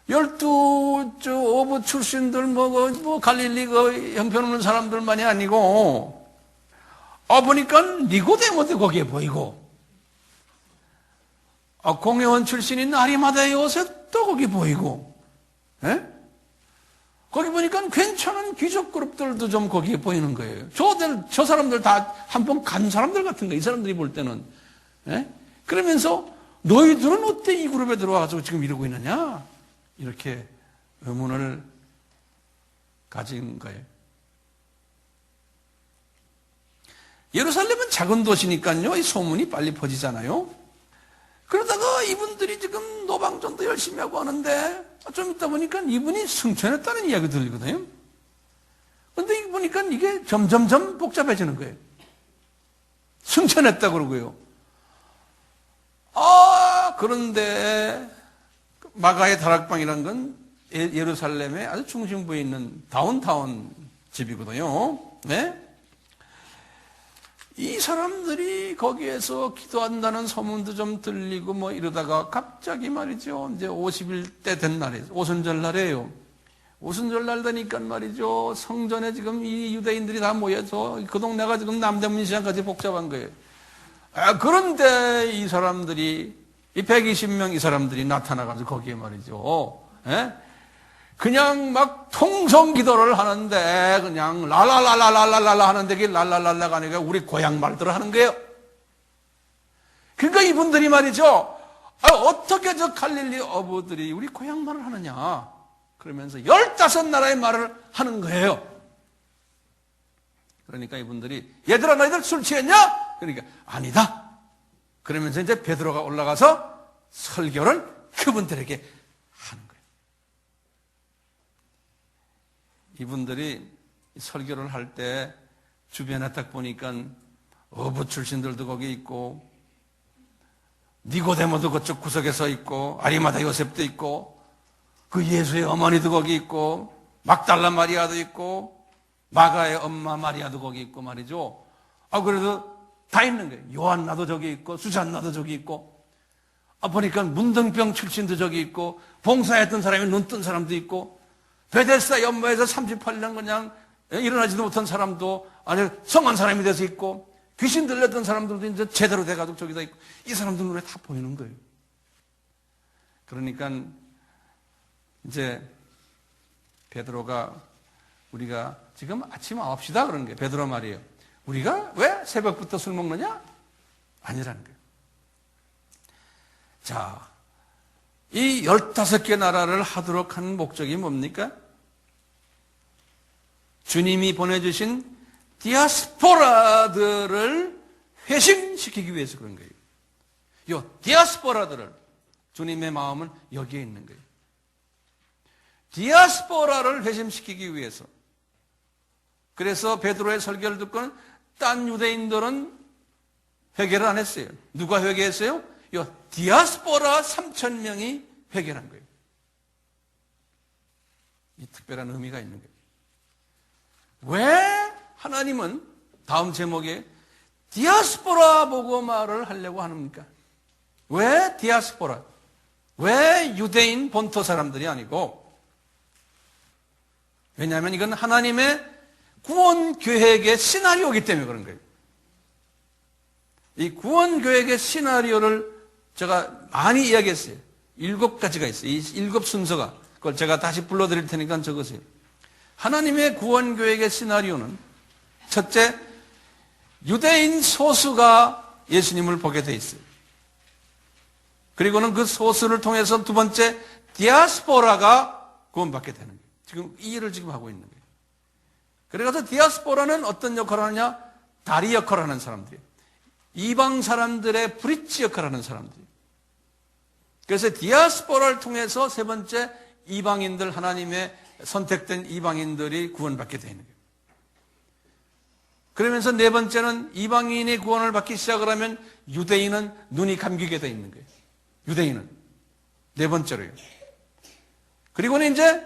12 어부 출신들, 갈릴리 형편없는 사람들만이 아니고, 보니까 니고데모도 거기에 보이고, 공회원 출신인 아리마다의 요셉도 거기 보이고, 예? 거기 보니까 괜찮은 귀족 그룹들도 좀 거기에 보이는 거예요. 저 사람들 다 한 번 간 사람들 같은 거예요. 이 사람들이 볼 때는. 예? 그러면서 너희들은 어때 이 그룹에 들어와가지고 지금 이러고 있느냐? 이렇게 의문을 가진 거예요. 예루살렘은 작은 도시니까요, 이 소문이 빨리 퍼지잖아요. 그러다가 이분들이 지금 노방전도 열심히 하고 하는데 좀 있다 보니까 이분이 승천했다는 이야기 들리거든요. 그런데 보니까 이게 점점점 복잡해지는 거예요. 승천했다 그러고요. 그런데 마가의 다락방이라는 건 예루살렘의 아주 중심부에 있는 다운타운 집이거든요. 네? 이 사람들이 거기에서 기도한다는 소문도 좀 들리고 뭐 이러다가 갑자기 말이죠. 이제 50일 된 날이에요. 오순절 날이에요. 오순절 날 되니까 말이죠. 성전에 지금 이 유대인들이 다 모여서 그 동네가 지금 남대문 시장까지 복잡한 거예요. 그런데 이 사람들이, 이 120명 이 사람들이 나타나가지고 거기에 말이죠. 그냥 막 통성 기도를 하는데 그냥 랄랄랄랄랄랄라 하는데 그게 랄랄랄라가 아니라 우리 고향 말들을 하는 거예요. 그러니까 이분들이 말이죠. 어떻게 저 갈릴리 어부들이 우리 고향 말을 하느냐. 그러면서 15나라의 말을 하는 거예요. 그러니까 이분들이 얘들아 너희들 술 취했냐? 그러니까 아니다. 그러면서 이제 베드로가 올라가서 설교를 그분들에게 하는 거예요. 이분들이 설교를 할 때 주변에 딱 보니까 어부 출신들도 거기 있고 니고데모도 그쪽 구석에 서 있고 아리마다 요셉도 있고 그 예수의 어머니도 거기 있고 막달라 마리아도 있고 마가의 엄마 마리아도 거기 있고 말이죠. 그래도 다 있는 거예요. 요한나도 저기 있고 수잔나도 저기 있고 보니까 문둥병 출신도 저기 있고 봉사했던 사람이 눈 뜬 사람도 있고 베데스다 연못에서 38년 그냥 일어나지도 못한 사람도 아니 성한 사람이 돼서 있고 귀신 들렸던 사람들도 이제 제대로 돼가지고 저기다 있고 이 사람들 눈에 다 보이는 거예요. 그러니까 이제 베드로가 우리가 지금 아침 9시다 그러는 거예요. 베드로 말이에요. 우리가 왜 새벽부터 술 먹느냐? 아니라는 거예요. 자, 이 15개 나라를 하도록 한 목적이 뭡니까? 주님이 보내주신 디아스포라들을 회심시키기 위해서 그런 거예요. 이 디아스포라들을, 주님의 마음은 여기에 있는 거예요. 디아스포라를 회심시키기 위해서. 그래서 베드로의 설교를 듣고는 딴 유대인들은 회개를 안 했어요. 누가 회개했어요? 이 디아스포라 3,000명이 회개한 거예요. 이 특별한 의미가 있는 거예요. 왜 하나님은 다음 제목에 디아스포라 복음화를 하려고 합니까? 왜 디아스포라? 왜 유대인 본토 사람들이 아니고? 왜냐하면 이건 하나님의 구원 계획의 시나리오이기 때문에 그런 거예요. 이 구원 계획의 시나리오를 제가 많이 이야기했어요. 7가지가 있어요. 이 7순서가. 그걸 제가 다시 불러드릴 테니까 적으세요. 하나님의 구원 계획의 시나리오는 첫째, 유대인 소수가 예수님을 보게 돼 있어요. 그리고는 그 소수를 통해서 두 번째, 디아스포라가 구원받게 되는 거예요. 지금 이 일을 지금 하고 있는 거예요. 그래서 디아스포라는 어떤 역할을 하느냐? 다리 역할을 하는 사람들이에요. 이방 사람들의 브릿지 역할을 하는 사람들이에요. 그래서 디아스포라를 통해서 세 번째, 이방인들, 하나님의 선택된 이방인들이 구원받게 되는 거예요. 그러면서 네 번째는 이방인이 구원을 받기 시작을 하면 유대인은 눈이 감기게 되어 있는 거예요. 유대인은. 네 번째로요. 그리고는 이제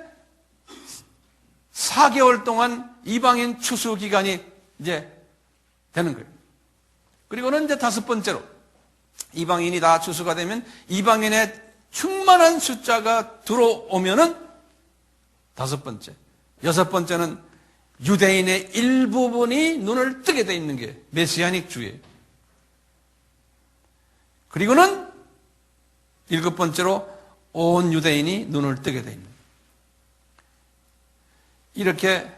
4개월 동안 이방인 추수 기간이 이제 되는 거예요. 그리고는 이제 5번째로 이방인이 다 추수가 되면 이방인의 충만한 숫자가 들어오면은 5번째. 6번째는 유대인의 일부분이 눈을 뜨게 돼 있는 게 메시아닉 주의예요. 그리고는 7번째로 온 유대인이 눈을 뜨게 돼 있는 거예요. 이렇게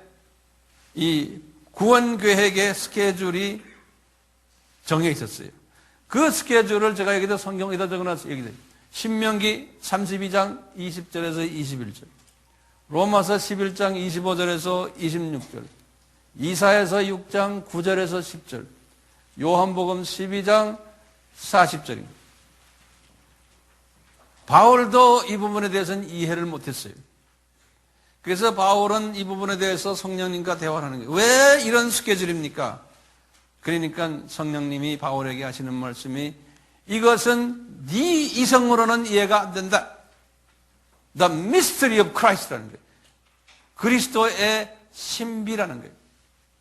이 구원계획의 스케줄이 정해 있었어요. 그 스케줄을 제가 여기다 성경에다 적어놨어요. 여기다. 신명기 32장 20절에서 21절, 로마서 11장 25절에서 26절, 이사야서 6장 9절에서 10절, 요한복음 12장 40절입니다. 바울도 이 부분에 대해서는 이해를 못했어요. 그래서 바울은 이 부분에 대해서 성령님과 대화를 하는 거예요. 왜 이런 스케줄입니까? 그러니까 성령님이 바울에게 하시는 말씀이, 이것은 네 이성으로는 이해가 안 된다. The mystery of Christ라는 거예요. 그리스도의 신비라는 거예요.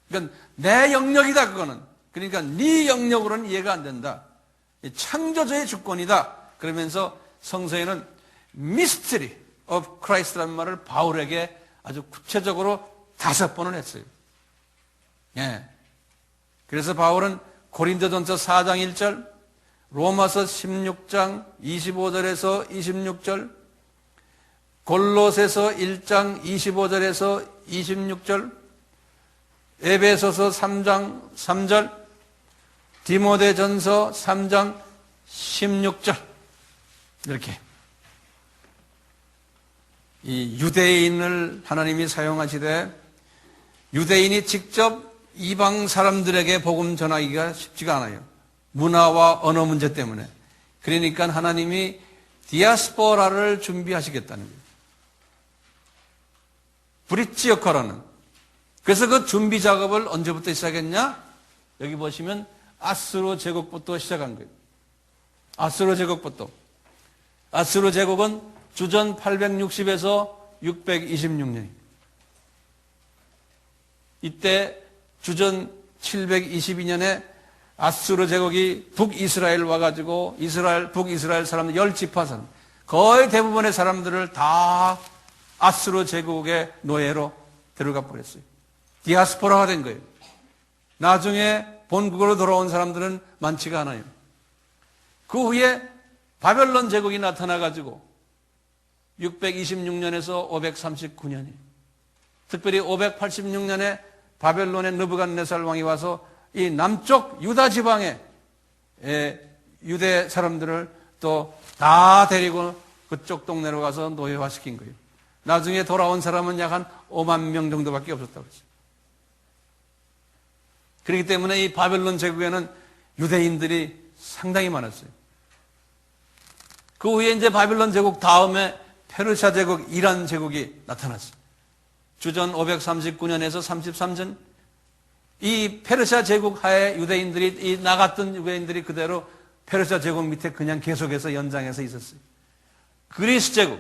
그러니까 내 영역이다, 그거는. 그러니까 네 영역으로는 이해가 안 된다. 창조주의 주권이다. 그러면서 성서에는 mystery of Christ라는 말을 바울에게 아주 구체적으로 5번을 했어요. 예. 그래서 바울은 고린도전서 4장 1절, 로마서 16장 25절에서 26절, 골로새서 1장 25절에서 26절, 에베소서 3장 3절, 디모데전서 3장 16절, 이렇게 이 유대인을 하나님이 사용하시되 유대인이 직접 이방 사람들에게 복음 전하기가 쉽지가 않아요. 문화와 언어 문제 때문에. 그러니까 하나님이 디아스포라를 준비하시겠다는 거예요. 브릿지 역할하는. 그래서 그 준비 작업을 언제부터 시작했냐? 여기 보시면 아수르 제국부터 시작한 거예요. 아수르 제국부터. 아수르 제국은 주전 860에서 626년입니다. 이때 주전 722년에 아수르 제국이 북이스라엘 와가지고 북이스라엘 사람들 10지파 사람, 거의 대부분의 사람들을 다 아수르 제국의 노예로 데려가 버렸어요. 디아스포라가 된 거예요. 나중에 본국으로 돌아온 사람들은 많지가 않아요. 그 후에 바벨론 제국이 나타나가지고 626년에서 539년이에요. 특별히 586년에 바벨론의 느부갓네살 왕이 와서 이 남쪽 유다 지방에 유대 사람들을 또 다 데리고 그쪽 동네로 가서 노예화시킨 거예요. 나중에 돌아온 사람은 약 한 5만 명 정도밖에 없었다고 했어요. 그렇기 때문에 이 바벨론 제국에는 유대인들이 상당히 많았어요. 그 후에 이제 바벨론 제국 다음에 페르시아 제국, 이란 제국이 나타났어요. 주전 539년에서 33년 이 페르시아 제국 하에 유대인들이, 이 나갔던 유대인들이 그대로 페르시아 제국 밑에 그냥 계속해서 연장해서 있었어요. 그리스 제국,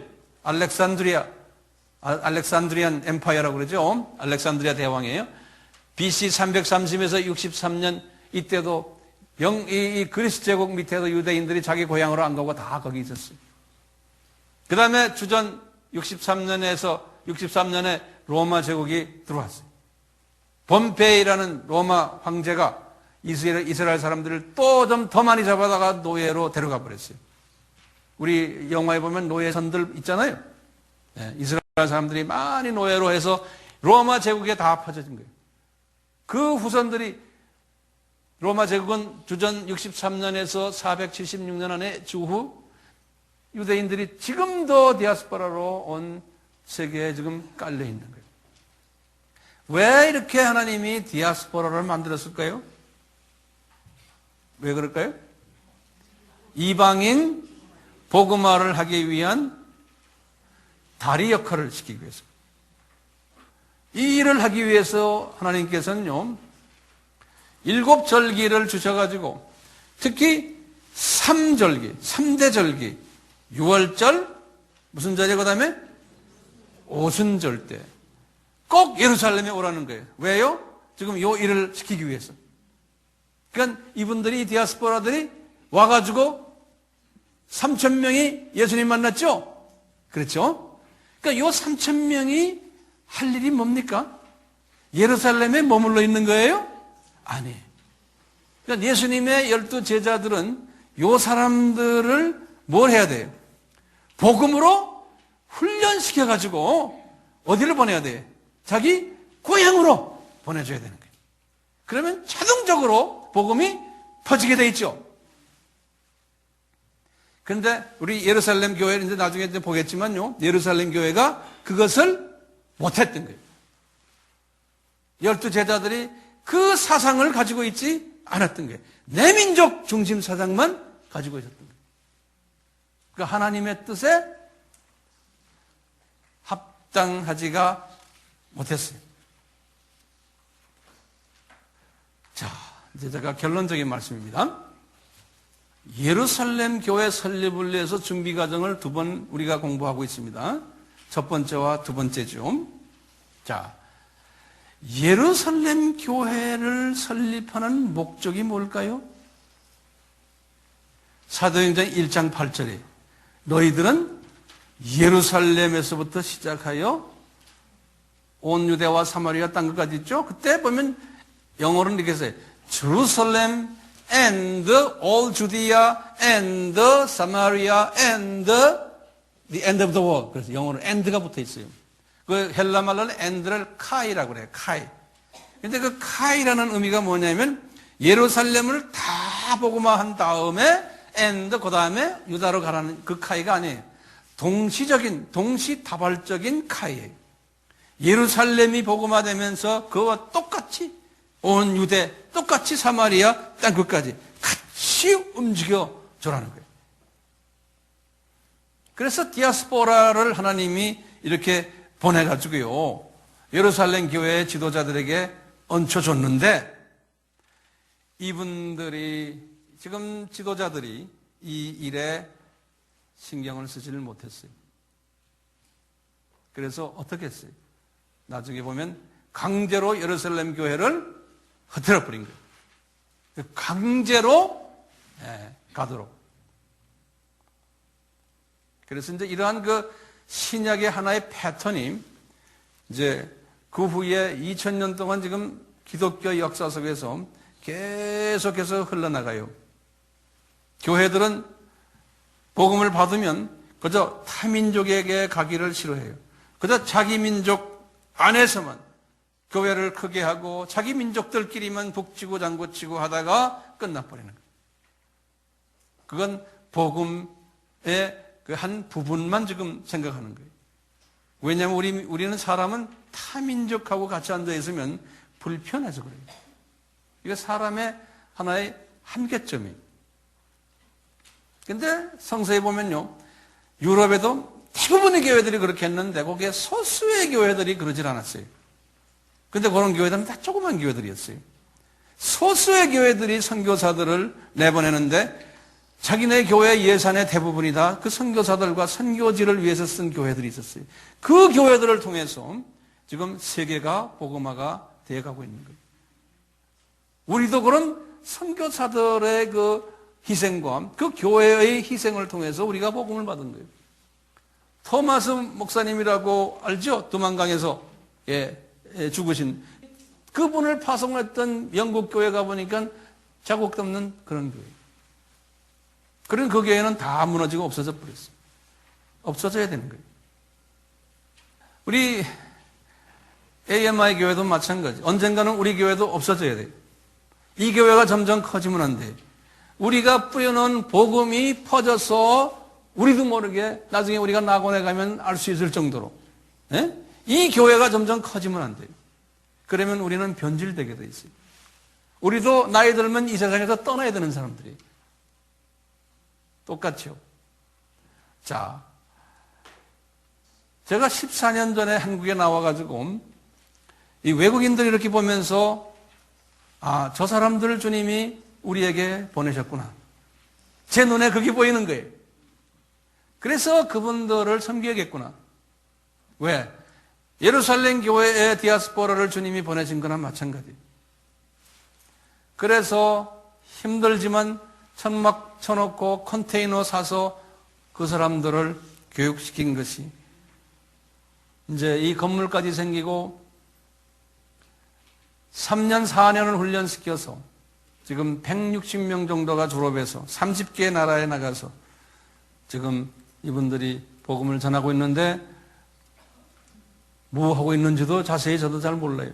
알렉산드리안 엠파이어라고 그러죠. 알렉산드리아 대왕이에요. BC 330에서 63년 이때도 이 그리스 제국 밑에도 유대인들이 자기 고향으로 안 가고 다 거기 있었어요. 그 다음에 주전 63년에 로마 제국이 들어왔어요. 봄페이라는 로마 황제가 이스라엘 사람들을 또 좀 더 많이 잡아다가 노예로 데려가 버렸어요. 우리 영화에 보면 노예선들 있잖아요. 이스라엘 사람들이 많이 노예로 해서 로마 제국에 다 퍼져진 거예요. 그 후손들이 로마 제국은 주전 63년에서 476년 안에 주후 유대인들이 지금도 디아스포라로 온 세계에 지금 깔려 있는 거예요. 왜 이렇게 하나님이 디아스포라를 만들었을까요? 왜 그럴까요? 이방인 복음화를 하기 위한 다리 역할을 시키기 위해서. 이 일을 하기 위해서 하나님께서는요, 7절기를 주셔가지고 특히 3절기, 3대 절기, 6월절, 무슨 절이에요? 그 다음에 오순절 때 꼭 예루살렘에 오라는 거예요. 왜요? 지금 요 일을 시키기 위해서. 그러니까 이분들이, 디아스포라들이 와가지고 3,000명이 예수님 만났죠? 그렇죠? 그러니까 요 3,000명이 할 일이 뭡니까? 예루살렘에 머물러 있는 거예요? 아니에요. 그러니까 예수님의 12 제자들은 요 사람들을 뭘 해야 돼요? 복음으로 훈련시켜가지고 어디를 보내야 돼요? 자기 고향으로 보내줘야 되는 거예요. 그러면 자동적으로 복음이 퍼지게 돼 있죠. 그런데 우리 예루살렘 교회는 이제 나중에 이제 보겠지만요, 예루살렘 교회가 그것을 못했던 거예요. 12 제자들이 그 사상을 가지고 있지 않았던 거예요. 내민족 중심 사상만 가지고 있었던 거예요. 그러니까 하나님의 뜻에 합당하지가 못했어요. 자, 이제 제가 결론적인 말씀입니다. 예루살렘 교회 설립을 위해서 준비 과정을 두 번 우리가 공부하고 있습니다. 첫 번째와 두 번째죠. 자, 예루살렘 교회를 설립하는 목적이 뭘까요? 사도행전 1장 8절에 너희들은 예루살렘에서부터 시작하여 온 유대와 사마리아 땅 끝까지 있죠? 그때 보면 영어로는 이렇게 써요. Jerusalem and all Judea and Samaria and the end of the world. 그래서 영어로 and가 붙어 있어요. 그 헬라 말로는 and를 카이라고 그래요. 카이. 근데 그 카이라는 의미가 뭐냐면 예루살렘을 다 복음화한 다음에 and 그 다음에 유다로 가라는 그 카이가 아니에요. 동시적인 동시다발적인 카이예요. 예루살렘이 복음화되면서 그와 똑같이 온 유대, 똑같이 사마리아 땅 끝까지 같이 움직여 줘라는 거예요. 그래서 디아스포라를 하나님이 이렇게 보내가지고요, 예루살렘 교회의 지도자들에게 얹혀줬는데, 이분들이, 지금 지도자들이 이 일에 신경을 쓰지를 못했어요. 그래서 어떻게 했어요? 나중에 보면 강제로 예루살렘 교회를 흩어버린 거예요. 강제로 가도록. 그래서 이제 이러한 그 신약의 하나의 패턴이 이제 그 후에 2000년 동안 지금 기독교 역사 속에서 계속해서 흘러나가요. 교회들은 복음을 받으면 그저 타민족에게 가기를 싫어해요. 그저 자기 민족 안에서만 교회를 크게 하고 자기 민족들끼리만 북치고 장구치고 하다가 끝나버리는 거예요. 그건 복음의 그 한 부분만 지금 생각하는 거예요. 왜냐하면 우리는 사람은 타민족하고 같이 앉아 있으면 불편해서 그래요. 이게 사람의 하나의 한계점이에요. 근데 성서에 보면요, 유럽에도 대부분의 교회들이 그렇게 했는데 거기에 소수의 교회들이 그러질 않았어요. 근데 그런 교회들은 다 조그만 교회들이었어요. 소수의 교회들이 선교사들을 내보내는데 자기네 교회 예산의 대부분이 다 그 선교사들과 선교지를 위해서 쓴 교회들이 있었어요. 그 교회들을 통해서 지금 세계가 복음화가 되어가고 있는 거예요. 우리도 그런 선교사들의 그 희생과 그 교회의 희생을 통해서 우리가 복음을 받은 거예요. 토마스 목사님이라고 알죠? 두만강에서 죽으신 그분을 파송했던 영국 교회 가보니까 자국도 없는 그런 교회. 그런 그 교회는 다 무너지고 없어져 버렸어요. 없어져야 되는 거예요. 우리 AMI 교회도 마찬가지. 언젠가는 우리 교회도 없어져야 돼요. 이 교회가 점점 커지면 안 돼요. 우리가 뿌려놓은 복음이 퍼져서 우리도 모르게 나중에 우리가 낙원에 가면 알 수 있을 정도로 이 교회가 점점 커지면 안 돼요. 그러면 우리는 변질되게 돼 있어요. 우리도 나이 들면 이 세상에서 떠나야 되는 사람들이에요. 똑같죠. 자, 제가 14년 전에 한국에 나와가지고 이 외국인들이 이렇게 보면서 저 사람들을 주님이 우리에게 보내셨구나. 제 눈에 그게 보이는 거예요. 그래서 그분들을 섬겨야겠구나. 왜? 예루살렘 교회의 디아스포라를 주님이 보내신 거나 마찬가지예요. 그래서 힘들지만 천막 쳐놓고 컨테이너 사서 그 사람들을 교육시킨 것이 이제 이 건물까지 생기고 3년, 4년을 훈련시켜서 지금 160명 정도가 졸업해서 30개 나라에 나가서 지금 이분들이 복음을 전하고 있는데 뭐 하고 있는지도 자세히 저도 잘 몰라요.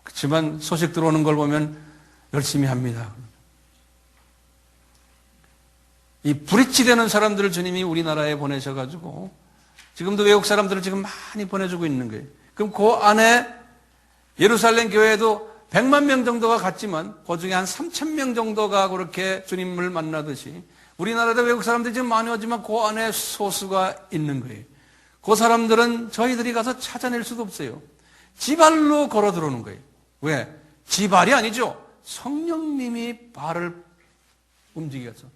그렇지만 소식 들어오는 걸 보면 열심히 합니다. 이 브릿지되는 사람들을 주님이 우리나라에 보내셔가지고 지금도 외국 사람들을 지금 많이 보내주고 있는 거예요. 그럼 그 안에 예루살렘 교회에도 100만 명 정도가 갔지만 그 중에 한 3,000명 정도가 그렇게 주님을 만나듯이 우리나라도 외국 사람들이 지금 많이 오지만 그 안에 소수가 있는 거예요. 그 사람들은 저희들이 가서 찾아낼 수도 없어요. 지발로 걸어 들어오는 거예요. 왜? 지발이 아니죠. 성령님이 발을 움직여서.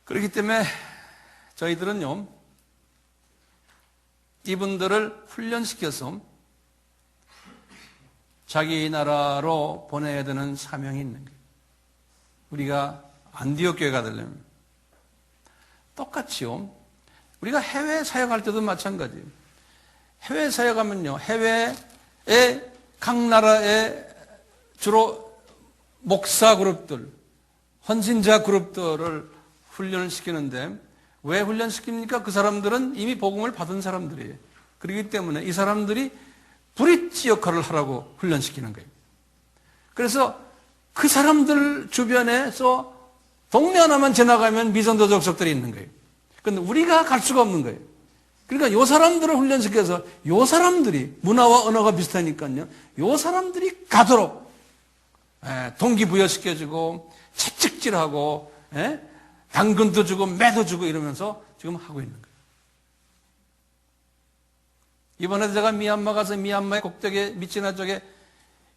그렇기 때문에 저희들은요, 이분들을 훈련시켜서 자기 나라로 보내야 되는 사명이 있는 거예요. 우리가 안디옥 교회가 되려면 똑같이요. 우리가 해외 사역할 때도 마찬가지예요. 해외 사역하면요, 해외의 각 나라의 주로 목사 그룹들, 헌신자 그룹들을 훈련을 시키는데 왜 훈련시킵니까? 그 사람들은 이미 복음을 받은 사람들이에요. 그렇기 때문에 이 사람들이 브릿지 역할을 하라고 훈련시키는 거예요. 그래서 그 사람들 주변에서 동네 하나만 지나가면 미전도 족속들이 있는 거예요. 그런데 우리가 갈 수가 없는 거예요. 그러니까 요 사람들을 훈련시켜서 요 사람들이 문화와 언어가 비슷하니까요. 요 사람들이 가도록 동기부여시켜주고 채찍질하고 당근도 주고 매도 주고 이러면서 지금 하고 있는 거예요. 이번에도 제가 미얀마 가서 미얀마의 꼭대기 미치나 쪽에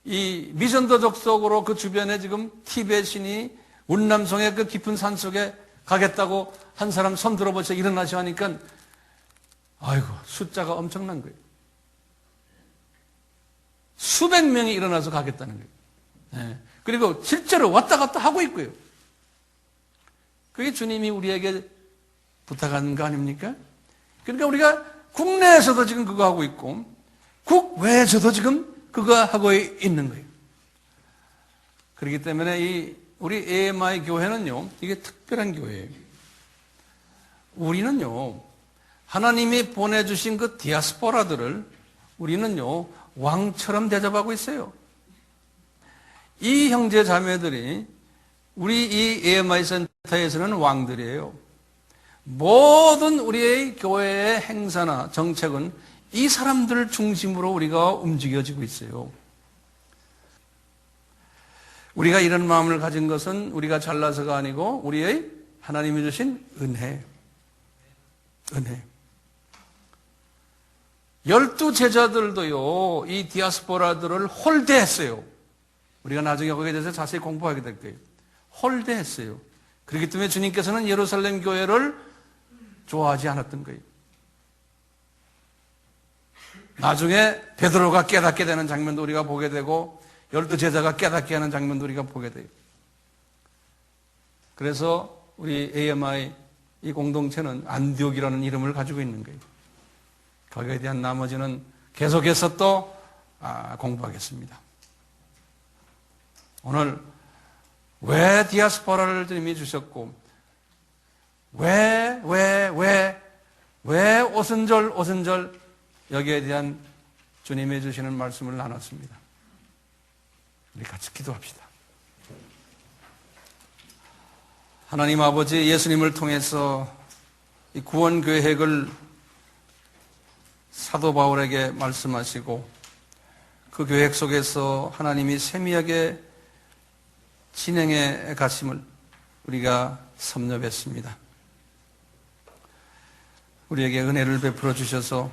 이 미전도족 속으로 그 주변에 지금 티베신이 운남성의 그 깊은 산 속에 가겠다고 한 사람 손 들어보셔 일어나셔 하니까 아이고 숫자가 엄청난 거예요. 수백 명이 일어나서 가겠다는 거예요. 그리고 실제로 왔다 갔다 하고 있고요. 그게 주님이 우리에게 부탁한 거 아닙니까? 그러니까 우리가 국내에서도 지금 그거 하고 있고 국외에서도 지금 그거 하고 있는 거예요. 그렇기 때문에 우리 AMI 교회는요, 이게 특별한 교회예요. 우리는요, 하나님이 보내주신 그 디아스포라들을 우리는요, 왕처럼 대접하고 있어요. 이 형제 자매들이 우리 이 AMI 센터에서는 왕들이에요. 모든 우리의 교회의 행사나 정책은 이 사람들을 중심으로 우리가 움직여지고 있어요. 우리가 이런 마음을 가진 것은 우리가 잘나서가 아니고 우리의 하나님이 주신 은혜. 12 제자들도요, 이 디아스포라들을 홀대했어요. 우리가 나중에 거기에 대해서 자세히 공부하게 될 거예요. 홀대했어요. 그렇기 때문에 주님께서는 예루살렘 교회를 좋아하지 않았던 거예요. 나중에 베드로가 깨닫게 되는 장면도 우리가 보게 되고 12 제자가 깨닫게 하는 장면도 우리가 보게 돼요. 그래서 우리 AMI 이 공동체는 안디옥이라는 이름을 가지고 있는 거예요. 거기에 대한 나머지는 계속해서 또 공부하겠습니다. 오늘 왜 디아스포라를 주님이 주셨고 왜 오순절 여기에 대한 주님이 주시는 말씀을 나눴습니다. 우리 같이 기도합시다. 하나님 아버지, 예수님을 통해서 이 구원 계획을 사도 바울에게 말씀하시고 그 계획 속에서 하나님이 세미하게 진행해 가심을 우리가 섭렵했습니다. 우리에게 은혜를 베풀어 주셔서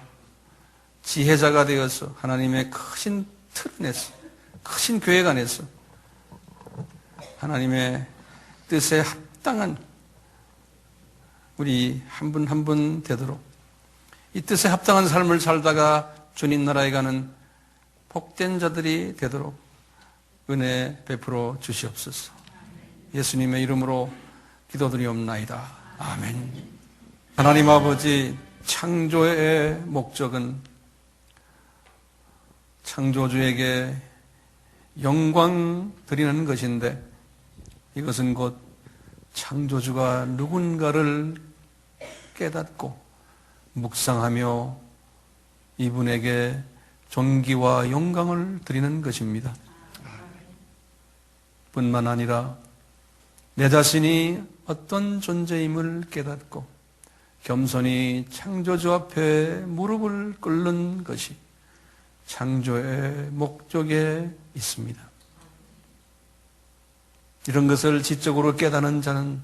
지혜자가 되어서 하나님의 크신 틀 안에서, 크신 계획 안에서 하나님의 뜻에 합당한 우리 한 분 한 분 되도록 이 뜻에 합당한 삶을 살다가 주님 나라에 가는 복된 자들이 되도록 은혜 베풀어 주시옵소서. 예수님의 이름으로 기도드리옵나이다. 아멘. 하나님 아버지, 창조의 목적은 창조주에게 영광 드리는 것인데 이것은 곧 창조주가 누군가를 깨닫고 묵상하며 이분에게 존귀와 영광을 드리는 것입니다. 뿐만 아니라 내 자신이 어떤 존재임을 깨닫고 겸손히 창조주 앞에 무릎을 꿇는 것이 창조의 목적에 있습니다. 이런 것을 지적으로 깨닫는 자는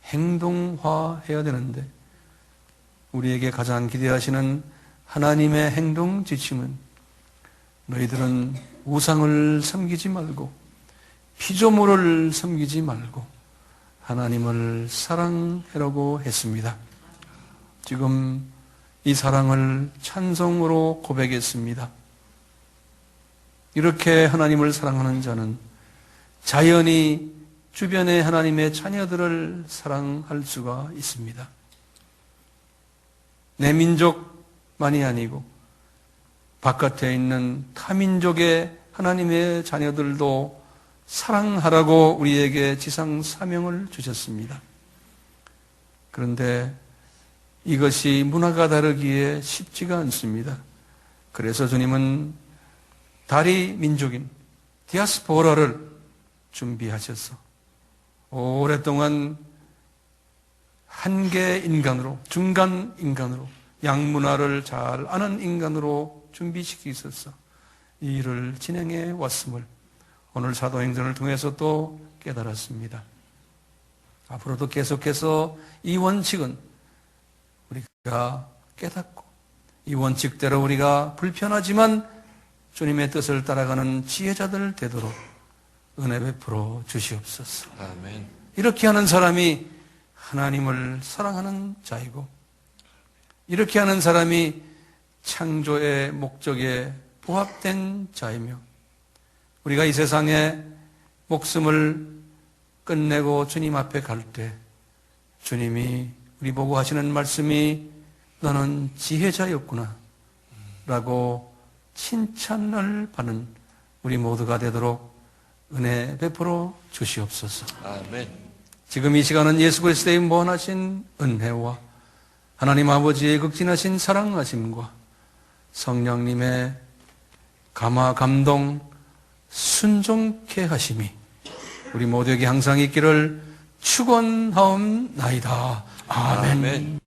행동화해야 되는데 우리에게 가장 기대하시는 하나님의 행동 지침은 너희들은 우상을 섬기지 말고 피조물을 섬기지 말고 하나님을 사랑하라고 했습니다. 지금 이 사랑을 찬송으로 고백했습니다. 이렇게 하나님을 사랑하는 자는 자연히 주변의 하나님의 자녀들을 사랑할 수가 있습니다. 내 민족만이 아니고 바깥에 있는 타민족의 하나님의 자녀들도 사랑하라고 우리에게 지상 사명을 주셨습니다. 그런데 이것이 문화가 다르기에 쉽지가 않습니다. 그래서 주님은 다리 민족인 디아스포라를 준비하셔서 오랫동안 한계 인간으로, 중간 인간으로, 양문화를 잘 아는 인간으로 준비시키셔서 이 일을 진행해 왔음을 오늘 사도행전을 통해서 또 깨달았습니다. 앞으로도 계속해서 이 원칙은 우리가 깨닫고 이 원칙대로 우리가 불편하지만 주님의 뜻을 따라가는 지혜자들 되도록 은혜 베풀어 주시옵소서. 아멘. 이렇게 하는 사람이 하나님을 사랑하는 자이고 이렇게 하는 사람이 창조의 목적에 부합된 자이며 우리가 이 세상에 목숨을 끝내고 주님 앞에 갈 때 주님이 우리 보고 하시는 말씀이 너는 지혜자였구나 라고 칭찬을 받는 우리 모두가 되도록 은혜 베풀어 주시옵소서. 아멘. 지금 이 시간은 예수 그리스도의 무한하신 은혜와 하나님 아버지의 극진하신 사랑하심과 성령님의 감화 감동 순종케 하심이 우리 모두에게 항상 있기를 축원하옵나이다. 아멘. 아멘.